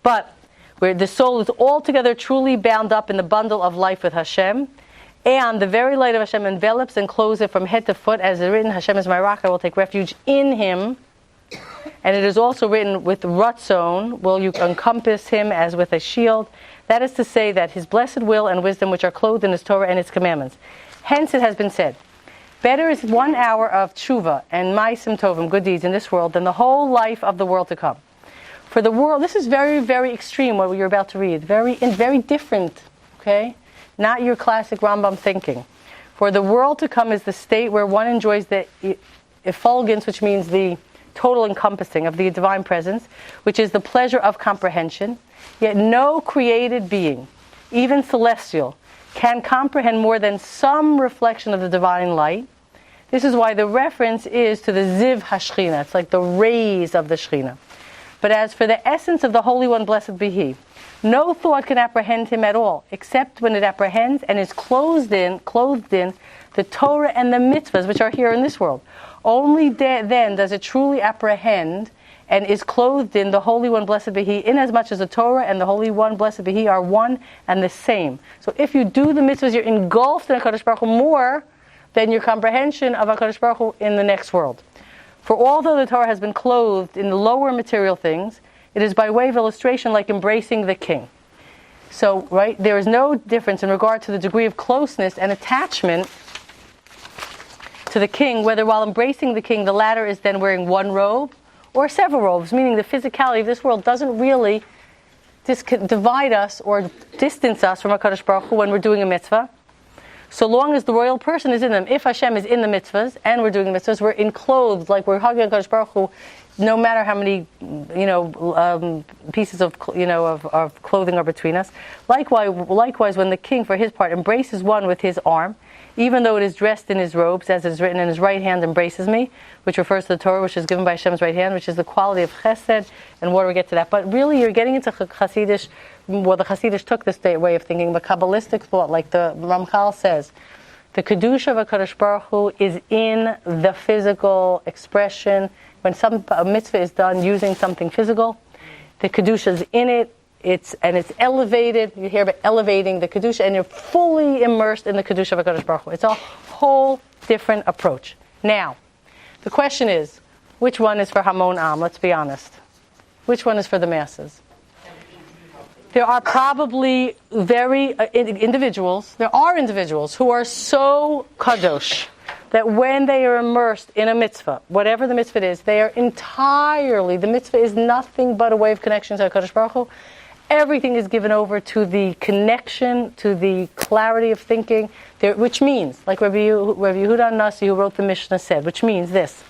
but where the soul is altogether truly bound up in the bundle of life with Hashem, and the very light of Hashem envelops and clothes it from head to foot, as is written, Hashem is my rock, I will take refuge in Him. And it is also written, with Ratzon will you encompass him as with a shield. That is to say that his blessed will and wisdom which are clothed in his Torah and its commandments. Hence it has been said, better is 1 hour of tshuva and ma'asim tovim, good deeds in this world, than the whole life of the world to come. For the world, this is very, very extreme what you're about to read. Very different, okay? Not your classic Rambam thinking. For the world to come is the state where one enjoys the effulgence, which means the total encompassing of the divine presence, which is the pleasure of comprehension. Yet no created being, even celestial, can comprehend more than some reflection of the divine light. This is why the reference is to the Ziv HaShechina. It's like the rays of the Shechina. But as for the essence of the Holy One, blessed be He, no thought can apprehend Him at all, except when it apprehends and is clothed in the Torah and the mitzvahs which are here in this world. Only then does it truly apprehend and is clothed in the Holy One, blessed be He, inasmuch as the Torah and the Holy One, blessed be He, are one and the same. So if you do the mitzvahs, you're engulfed in HaKadosh Baruch Hu more than your comprehension of HaKadosh Baruch Hu in the next world. For although the Torah has been clothed in the lower material things, it is by way of illustration like embracing the king. So, right, there is no difference in regard to the degree of closeness and attachment to the king, whether while embracing the king, the latter is then wearing one robe or several robes, meaning the physicality of this world doesn't really divide us or distance us from HaKadosh Baruch Hu when we're doing a mitzvah. So long as the royal person is in them, if Hashem is in the mitzvahs and we're doing the mitzvahs, we're enclosed, like we're hugging HaKadosh Baruch Hu, no matter how many, pieces of clothing are between us. Likewise, when the king, for his part, embraces one with his arm, even though it is dressed in his robes, as is written, in his right hand embraces me, which refers to the Torah, which is given by Hashem's right hand, which is the quality of chesed, and what do we get to that? But really, you're getting into Hasidish, the Hasidish took this way of thinking, but Kabbalistic thought, like the Ramchal says, The Kedusha of HaKadosh Baruch Hu is in the physical expression. When a mitzvah is done using something physical, the Kedusha is in it. It's elevated. You hear about elevating the Kedusha, and you're fully immersed in the Kedusha of HaKadosh Baruch Hu. It's a whole different approach. Now, the question is, which one is for Hamon Am? Let's be honest. Which one is for the masses? There are probably individuals who are so kadosh that when they are immersed in a mitzvah, whatever the mitzvah is, they are entirely, the mitzvah is nothing but a way of connection to HaKadosh Baruch Hu. Everything is given over to the connection, to the clarity of thinking, which means, like Rabbi Yehuda Nasi, who wrote the Mishnah, said, which means this.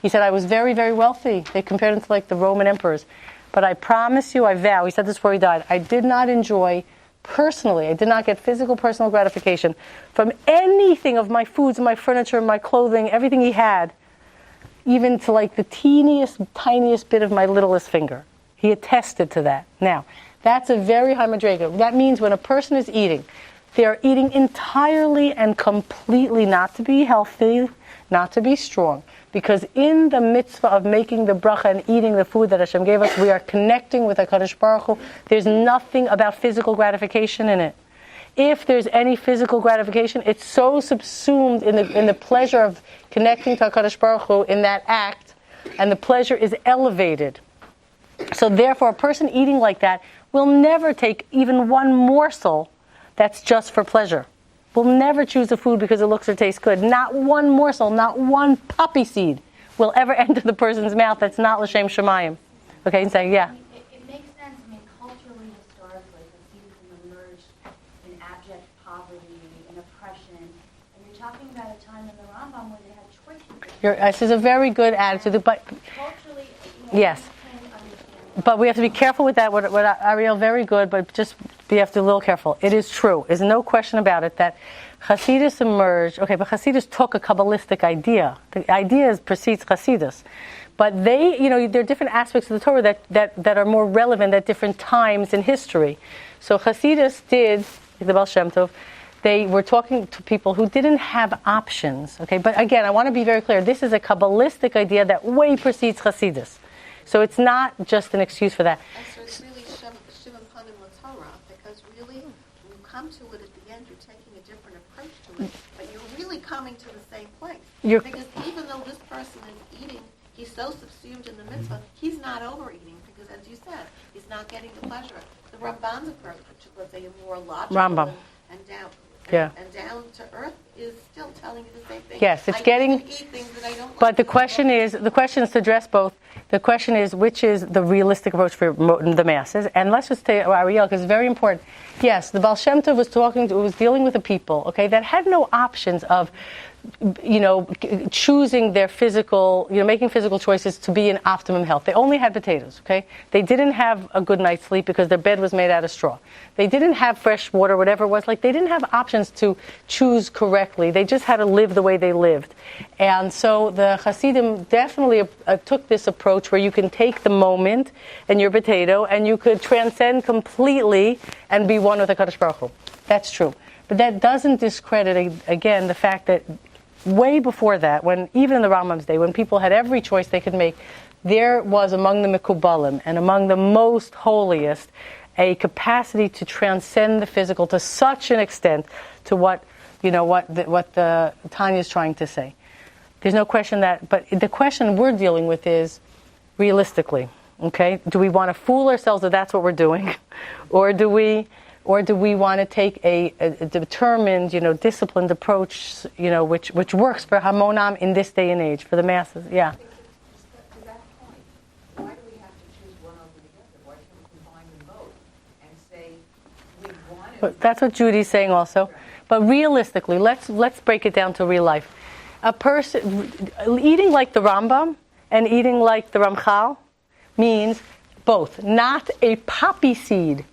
He said, I was very, very wealthy. They compared him to like the Roman emperors. But I promise you, I vow, he said this before he died, I did not enjoy personally, I did not get physical personal gratification from anything of my foods, my furniture, my clothing, everything he had, even to like the teeniest, tiniest bit of my littlest finger. He attested to that. Now, that's a very high madrega. That means when a person is eating, they are eating entirely and completely not to be healthy, not to be strong. Because in the mitzvah of making the bracha and eating the food that Hashem gave us, we are connecting with HaKadosh Baruch Hu. There's nothing about physical gratification in it. If there's any physical gratification, it's so subsumed in the pleasure of connecting to HaKadosh Baruch Hu in that act, and the pleasure is elevated. So therefore, a person eating like that will never take even one morsel that's just for pleasure. Will never choose a food because it looks or tastes good. Not one morsel, not one poppy seed will ever enter the person's mouth that's not l'shem shamayim. Okay, and saying, yeah. It makes sense. I mean, culturally, historically, Hasidism emerged in abject poverty and oppression. And you're talking about a time in the Rambam where they had choices. This is a very good attitude. But Culturally, yes. But we have to be careful with that. What Ariel, very good, but just we have to be a little careful. It is true. There's no question about it that Hasidus emerged. Okay, but Hasidus took a Kabbalistic idea. The idea precedes Hasidus. But they, there are different aspects of the Torah that are more relevant at different times in history. So Hasidus did, like the Baal Shem Tov, they were talking to people who didn't have options. Okay, but again, I want to be very clear. This is a Kabbalistic idea that way precedes Hasidus. So it's not just an excuse for that. And so it's really Shimon Panim Torah, because really, when you come to it at the end, you're taking a different approach to it, but you're really coming to the same place. Because even though this person is eating, he's so subsumed in the mitzvah, he's not overeating, because as you said, he's not getting the pleasure. The Rambam's approach, which let's say a more logical Rambam. and down. Yeah. And down to earth is still telling you the same thing. Yes, it's I getting. can eat things that I don't But like. the question is to address both. The question is, which is the realistic approach for the masses? And let's just say Ariel, because it's very important. Yes, the Baal Shem Tov was dealing with a people, okay, that had no options of, choosing their physical, making physical choices to be in optimum health. They only had potatoes, okay? They didn't have a good night's sleep because their bed was made out of straw. They didn't have fresh water, whatever it was. Like, they didn't have options to choose correctly. They just had to live the way they lived. And so the Hasidim definitely took this approach where you can take the moment and your potato and you could transcend completely and be one with HaKadosh Baruch Hu. That's true. But that doesn't discredit, again, the fact that way before that, when even in the Rambam's day, when people had every choice they could make, there was among the Mekubalim and among the most holiest a capacity to transcend the physical to such an extent to what the Tanya is trying to say. There's no question that, but the question we're dealing with is realistically, okay? Do we want to fool ourselves that that's what we're doing, or do we want to take a determined, disciplined approach, which works for Hamonam in this day and age, for the masses? Yeah. To that point, why do we have to choose one over the other? Why can't we combine them both and say we want to? But that's what Judy's saying also. But realistically, let's break it down to real life. A person eating like the Rambam and eating like the Ramchal means both. Not a poppy seed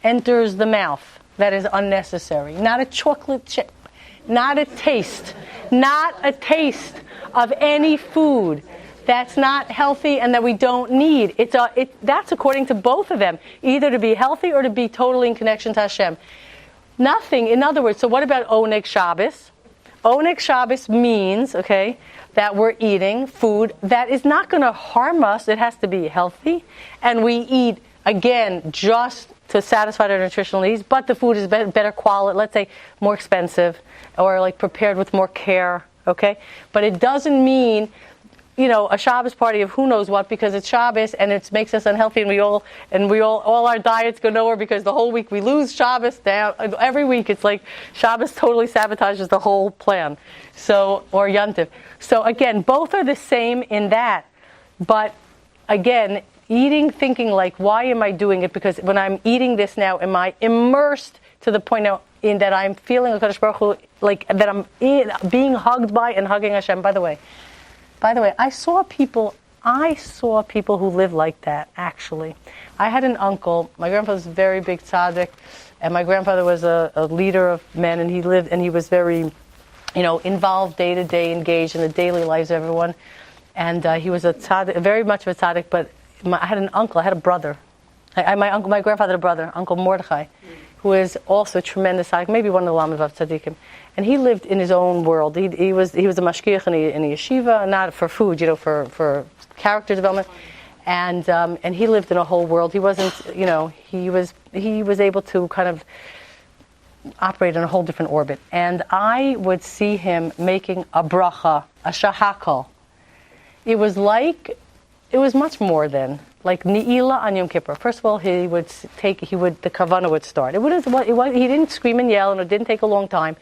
enters the mouth that is unnecessary. Not a chocolate chip. Not a taste. Not a taste of any food that's not healthy and that we don't need. That's according to both of them, either to be healthy or to be totally in connection to Hashem. Nothing, in other words, so what about Oneg Shabbos? Oneg Shabbos means, okay, that we're eating food that is not going to harm us. It has to be healthy. And we eat, again, just to satisfy our nutritional needs, but the food is better quality, let's say more expensive, or like prepared with more care, okay? But it doesn't mean, a Shabbos party of who knows what, because it's Shabbos and it makes us unhealthy, and all our diets go nowhere because the whole week we lose Shabbos down. Every week it's like Shabbos totally sabotages the whole plan. Or Yontif. So again, both are the same in that, but again, eating, thinking like, why am I doing it? Because when I'm eating this now, am I immersed to the point now in that I'm feeling HaKadosh Baruch Hu, like that I'm being hugged by and hugging Hashem? By the way, I saw people who live like that, actually. I had an uncle, my grandfather was a very big tzaddik, and my grandfather was a leader of men, and he was very, involved day to day, engaged in the daily lives of everyone. And he was a tzaddik, very much of a tzaddik, but I had a brother. My grandfather had a brother, Uncle Mordechai, who is also a tremendous tzaddik, maybe one of the Lamav tzaddikim. And he lived in his own world. He was a mashgiach in a yeshiva, not for food, for character development. And he lived in a whole world. He wasn't, he was able to kind of operate in a whole different orbit. And I would see him making a bracha, a shahakal. It was much more than like Ni'ila on Yom Kippur. First of all, the kavanah would start. He didn't scream and yell, and it didn't take a long time.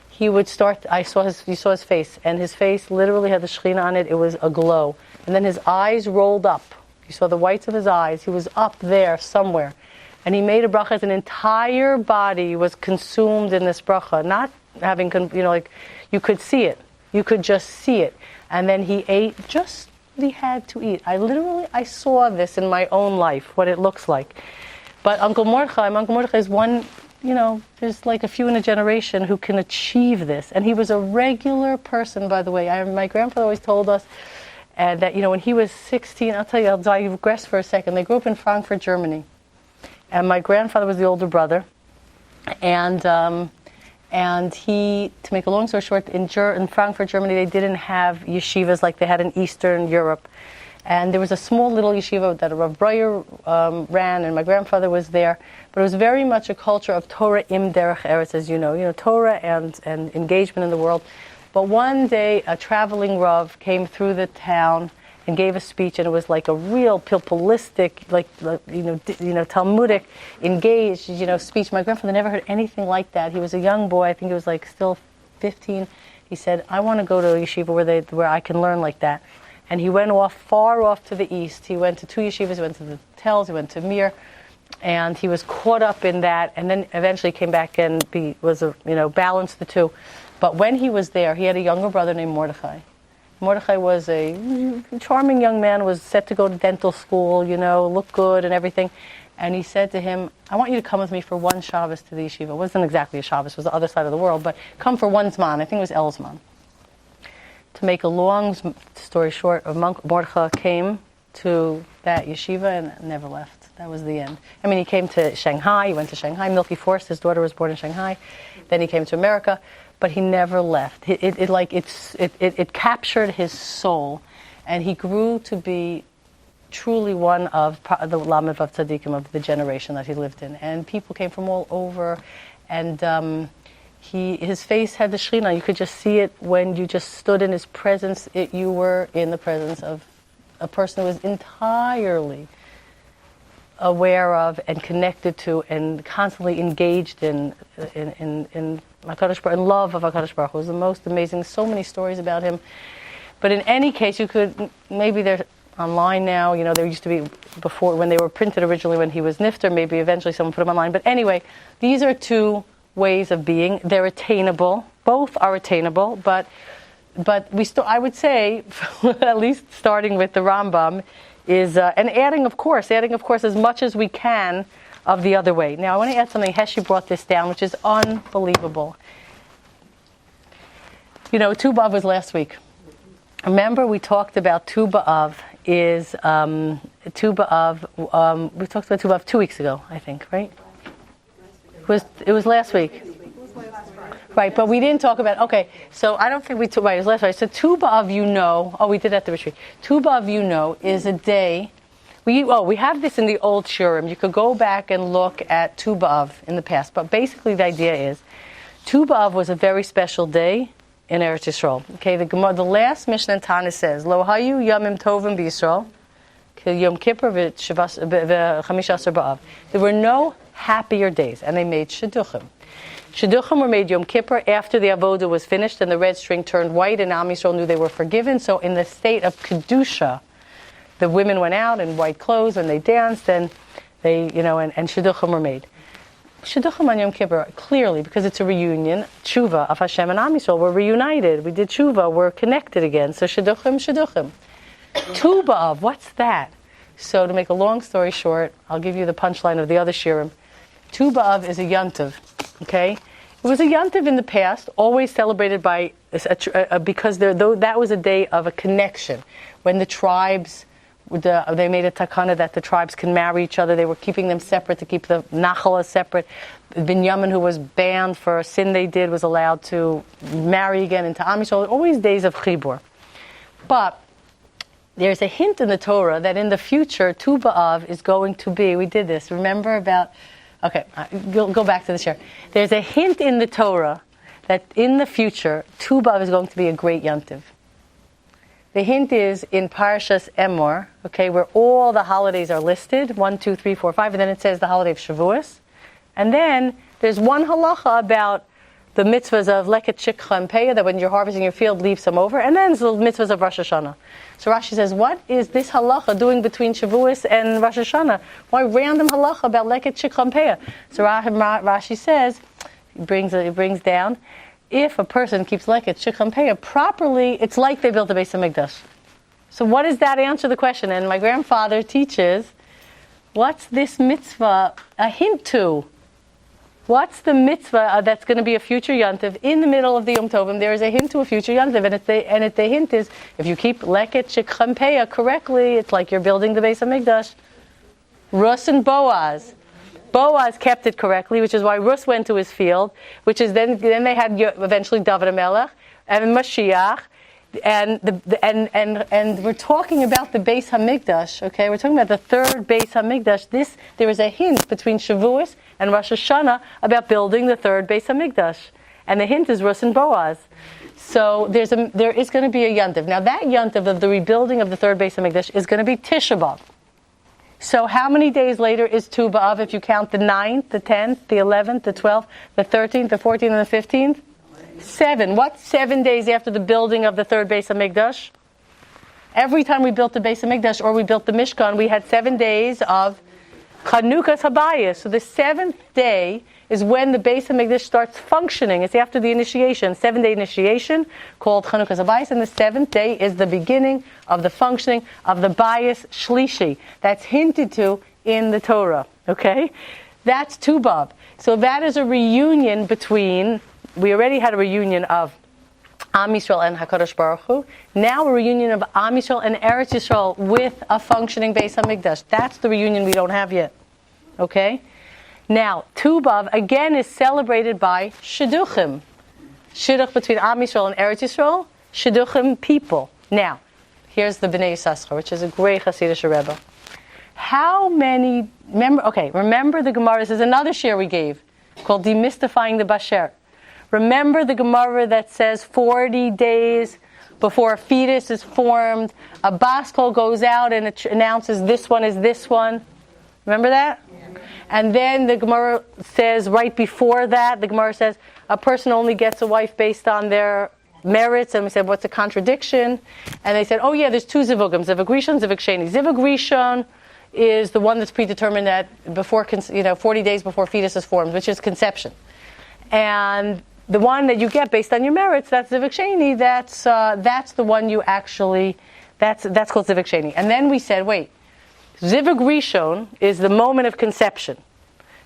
He would start. You saw his face, and his face literally had the Shekhinah on it. It was aglow, and then his eyes rolled up. You saw the whites of his eyes. He was up there somewhere, and he made a bracha. His entire body was consumed in this bracha, not having, you could see it. You could just see it, and then he ate just what he had to eat. I saw this in my own life, what it looks like. But Uncle Mordechai is one. There's like a few in a generation who can achieve this. And he was a regular person, by the way. My grandfather always told us that, when he was 16, I'll digress for a second. They grew up in Frankfurt, Germany. And my grandfather was the older brother. And he, to make a long story short, in Frankfurt, Germany, they didn't have yeshivas like they had in Eastern Europe. And there was a small little yeshiva that a Rav Breyer ran, and my grandfather was there. But it was very much a culture of Torah im derech eretz, as you know, Torah and engagement in the world. But one day, a traveling Rav came through the town and gave a speech, and it was like a real pilpulistic, Talmudic, engaged, speech. My grandfather never heard anything like that. He was a young boy. I think he was like still 15. He said, "I want to go to a yeshiva where I can learn like that." And he went far off to the east. He went to 2 yeshivas. He went to the Telz. He went to Mir, and he was caught up in that. And then eventually came back and balanced the two. But when he was there, he had a younger brother named Mordechai. Mordechai was a charming young man. Was set to go to dental school. Looked good and everything. And he said to him, "I want you to come with me for one Shabbos to the yeshiva." It wasn't exactly a Shabbos. It was the other side of the world. But come for one Zman. I think it was El Zman. To make a long story short, Mordechai came to that yeshiva and never left. That was the end. He came to Shanghai. He went to Shanghai. Milky Force, his daughter was born in Shanghai. Then he came to America, but he never left. It captured his soul, and he grew to be truly one of the Lamav of Tzaddikim of the generation that he lived in. And people came from all over, and his face had the Shekhinah. You could just see it when you just stood in his presence. You were in the presence of a person who was entirely aware of and connected to and constantly engaged in HaKadosh Baruch Hu, in love of HaKadosh Baruch Hu. It was the most amazing. So many stories about him. But in any case, maybe they're online now. There used to be before when they were printed originally when he was Nifter. Maybe eventually someone put them online. But anyway, these are 2 ways of being. They're attainable. Both are attainable, but I would say, at least starting with the Rambam, is and adding of course as much as we can of the other way. Now I want to add something. Heshi brought this down, which is unbelievable. Tu B'Av was last week. Remember we talked about Tu B'Av is Tu B'Av. We talked about Tu B'Av 2 weeks ago, I think, right? It was last week. Right, but we didn't talk about, okay, so I don't think we took, right, it was last right. So Tu B'Av, we did at the retreat. Tu B'Av is a day, we have this in the old Shurim. You could go back and look at Tu B'Av in the past, but basically the idea is, Tu B'Av was a very special day in Eretz Yisrael. Okay, the last Mishnah in Tana says, Lo hayu yamim tovim b'Yisrael, Yom Kippur v'Chamisha Asar B'Av. There were no happier days, and they made Shidduchim. Shidduchim were made Yom Kippur after the Avodah was finished and the red string turned white and Am Yisrael knew they were forgiven. So in the state of Kedusha, the women went out in white clothes and they danced and they, and Shidduchim were made. Shidduchim on Yom Kippur, clearly, because it's a reunion, Tshuva of Hashem and Am Yisrael, we're reunited. We did Tshuva, we're connected again. So Shidduchim. Tu B'Av, what's that? So to make a long story short, I'll give you the punchline of the other shirim. Tu B'Av is a yontiv. Okay, it was a yontiv in the past, always celebrated by because that was a day of a connection when the tribes. They made a takana that the tribes can marry each other. They were keeping them separate to keep the Nachala separate. Binyamin, who was banned for a sin they did, was allowed to marry again into Am Yisrael. Always days of chibur. But there's a hint in the Torah that in the future, Tu B'Av is going to be. We did this. Remember about. Okay, go back to the share. There's a hint in the Torah that in the future, Tu B'Av is going to be a great yontiv. The hint is in Parashas Emor, okay, where all the holidays are listed, 1, 2, 3, 4, 5, and then it says the holiday of Shavuos. And then there's one halacha about the mitzvahs of Leket Shikha and Peah, that when you're harvesting your field, leave some over. And then the mitzvahs of Rosh Hashanah. So Rashi says, what is this halacha doing between Shavuos and Rosh Hashanah? Why random halacha about Leket Shikha and Peah? So Rashi says, it brings down, if a person keeps Leket Shikha and Peah properly, it's like they built a Beis HaMikdash. So what does that answer the question? And my grandfather teaches, what's this mitzvah a hint to? What's the mitzvah that's going to be a future yontiv in the middle of the Yom Tovim? There is a hint to a future yontiv, and the hint is if you keep Leket Shikha and Peah correctly, it's like you're building the Beis HaMikdash. Rus and Boaz. Boaz kept it correctly, which is why Rus went to his field. Which is then they had eventually David HaMelech and Mashiach, and we're talking about the Beis HaMikdash. Okay, we're talking about the third Beis HaMikdash. There is a hint between Shavuos and Rosh Hashanah about building the third Beis HaMikdash. And the hint is Rus and Boaz. So there is going to be a yontiv. Now that yontiv of the rebuilding of the third Beis HaMikdash is going to be Tisha B'Av. So how many days later is Tu B'Av if you count the 9th, the 10th, the 11th, the 12th, the 13th, the 14th, and the 15th? 7. What's 7 days after the building of the third Beis HaMikdash? Every time we built the Beis HaMikdash or we built the Mishkan, we had 7 days of Chanukas Habayis. So the 7th day is when the Beis HaMikdash starts functioning. It's after the initiation, 7-day initiation called Chanukas Habayis, and the 7th day is the beginning of the functioning of the Bayis Shlishi. That's hinted to in the Torah. Okay, that's Tu B'Av. So that is a reunion between. We already had a reunion of Am Yisrael and HaKadosh Baruch Hu. Now a reunion of Am Yisrael and Eretz Yisrael with a functioning Beis HaMikdash. That's the reunion we don't have yet. Okay? Now, Tu B'Av again is celebrated by Shidduchim. Shidduch between Am Yisrael and Eretz Yisrael. Shidduchim people. Now, here's the Bnei Yissaschar, which is a great Hasidic Rebbe. How many, remember the Gemara, this is another share we gave, called Demystifying the Basher. Remember the Gemara that says 40 days before a fetus is formed, a bas kol goes out and it announces this one is this one. Remember that? Yeah. And then the Gemara says right before that, the Gemara says a person only gets a wife based on their merits. And we said, what's a contradiction? And they said, oh yeah, there's 2 zivugim, zivug rishon, zivug sheni. Zivug rishon is the one that's predetermined at before, 40 days before fetus is formed, which is conception. And the one that you get based on your merits, that's zivug sheni. That's the one you actually. That's called zivug sheni. And then we said, wait, zivug rishon is the moment of conception.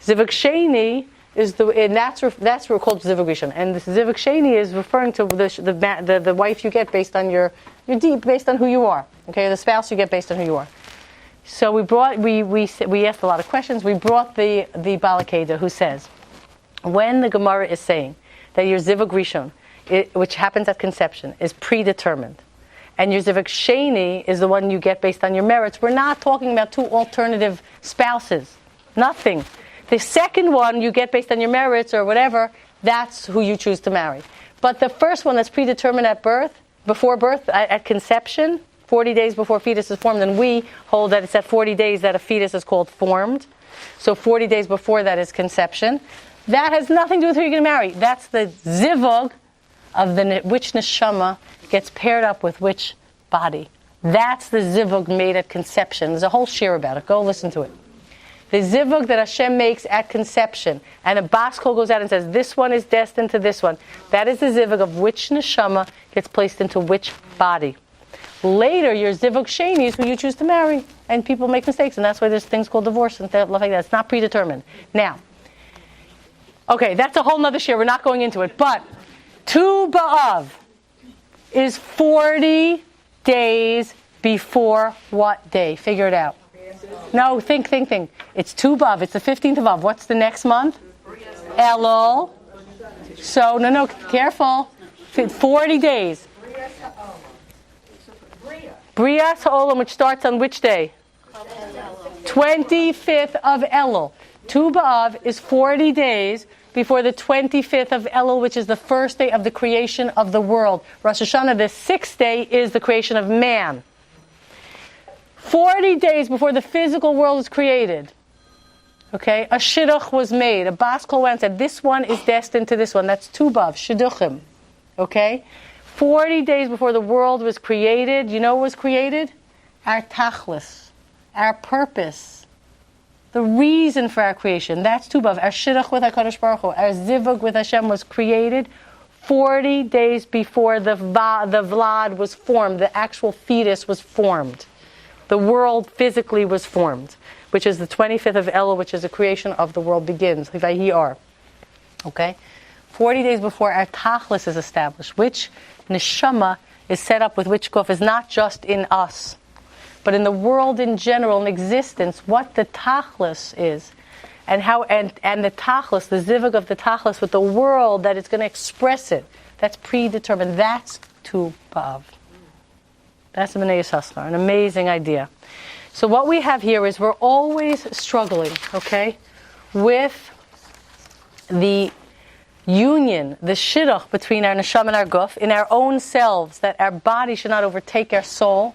Zivug sheni is that's what we're called zivug rishon. And the zivug sheni is referring to the wife you get based on your based on who you are. Okay, the spouse you get based on who you are. So we asked a lot of questions. We brought the Balakeda who says, when the Gemara is saying that your zivug rishon, which happens at conception, is predetermined. And your zivug sheni is the one you get based on your merits. We're not talking about two alternative spouses. Nothing. The second one you get based on your merits or whatever, that's who you choose to marry. But the first one that's predetermined at birth, before birth, at conception, 40 days before fetus is formed, and we hold that it's at 40 days that a fetus is called formed. So 40 days before that is conception. That has nothing to do with who you're going to marry. That's the zivug of which neshama gets paired up with which body. That's the zivug made at conception. There's a whole shir about it. Go listen to it. The zivug that Hashem makes at conception, and a bas kol goes out and says, this one is destined to this one. That is the zivug of which neshama gets placed into which body. Later, your zivug sheni is who you choose to marry, and people make mistakes, and that's why there's things called divorce and stuff like that. It's not predetermined. Now, okay, that's a whole nother share. We're not going into it, but Tu B'Av is 40 days before what day? Figure it out. No, think. It's Tu B'Av. It's the 15th of Av. What's the next month? Elul. So, no, careful. 40 days. Brias Ha'olam, which starts on which day? 25th of Elul. Tu B'Av is 40 days before the 25th of Elul, which is the first day of the creation of the world. Rosh Hashanah, the 6th day, is the creation of man. 40 days before the physical world is created, okay, a shidduch was made. A bas kol went and said, this one is destined to this one. That's Tu B'Av, shidduchim, okay? 40 days before the world was created, you know what was created? Our tachlis, our purpose, the reason for our creation. That's Tu B'Av. Our shidduch with HaKadosh Baruch Hu, our zivug with Hashem was created 40 days before the vlad was formed, the actual fetus was formed. The world physically was formed, which is the 25th of Elul, which is the creation of the world begins. Vayhi. Okay? 40 days before our tachlis is established, which neshama is set up with which guf is not just in us, but in the world in general, in existence, what the tachlis is, and how and the tachlis, the zivug of the tachlis with the world that is going to express it. That's predetermined. That's Tu B'Av. That's the B'nai Yissaschar, an amazing idea. So what we have here is we're always struggling, okay, with the union, the shidduch between our neshama and our guf, in our own selves, that our body should not overtake our soul,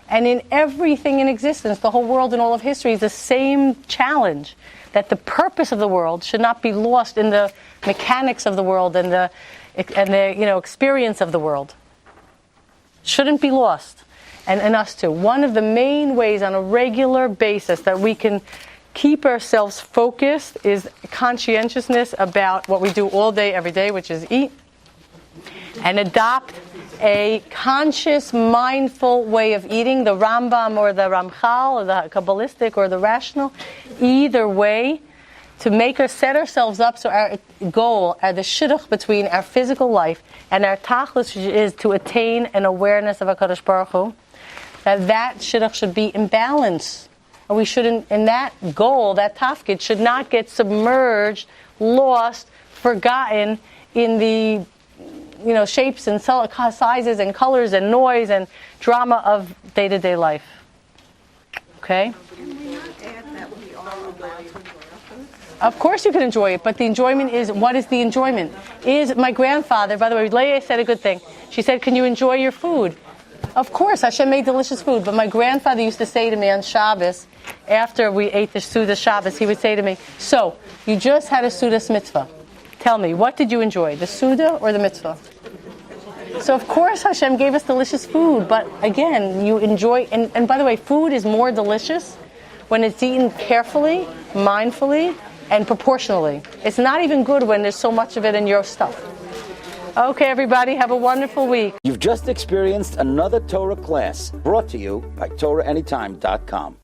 and in everything in existence, the whole world and all of history is the same challenge, that the purpose of the world should not be lost in the mechanics of the world and the experience of the world. Shouldn't be lost, and us too. One of the main ways on a regular basis that we can keep ourselves focused is conscientiousness about what we do all day, every day, which is eat, and adopt a conscious, mindful way of eating, the Rambam or the Ramchal or the Kabbalistic or the rational, either way, to set ourselves up so our goal, the shidduch between our physical life and our tachlis is to attain an awareness of HaKadosh Baruch Hu, that shidduch should be in balance. And we shouldn't, in that goal, that tafkid, should not get submerged, lost, forgotten in the shapes and sizes and colors and noise and drama of day-to-day life. Okay? Can we not add that we are allowed to enjoy our food? Of course you can enjoy it, but the enjoyment is, what is the enjoyment? Is my grandfather, by the way, Leah said a good thing. She said, can you enjoy your food? Of course, Hashem made delicious food, but my grandfather used to say to me on Shabbos, after we ate the Sudas Shabbos, he would say to me, so, you just had a Sudas mitzvah. Tell me, what did you enjoy, the Suda or the mitzvah? So of course Hashem gave us delicious food, but again, you enjoy, and by the way, food is more delicious when it's eaten carefully, mindfully, and proportionally. It's not even good when there's so much of it in your stuff. Okay, everybody, have a wonderful week. You've just experienced another Torah class brought to you by TorahAnytime.com.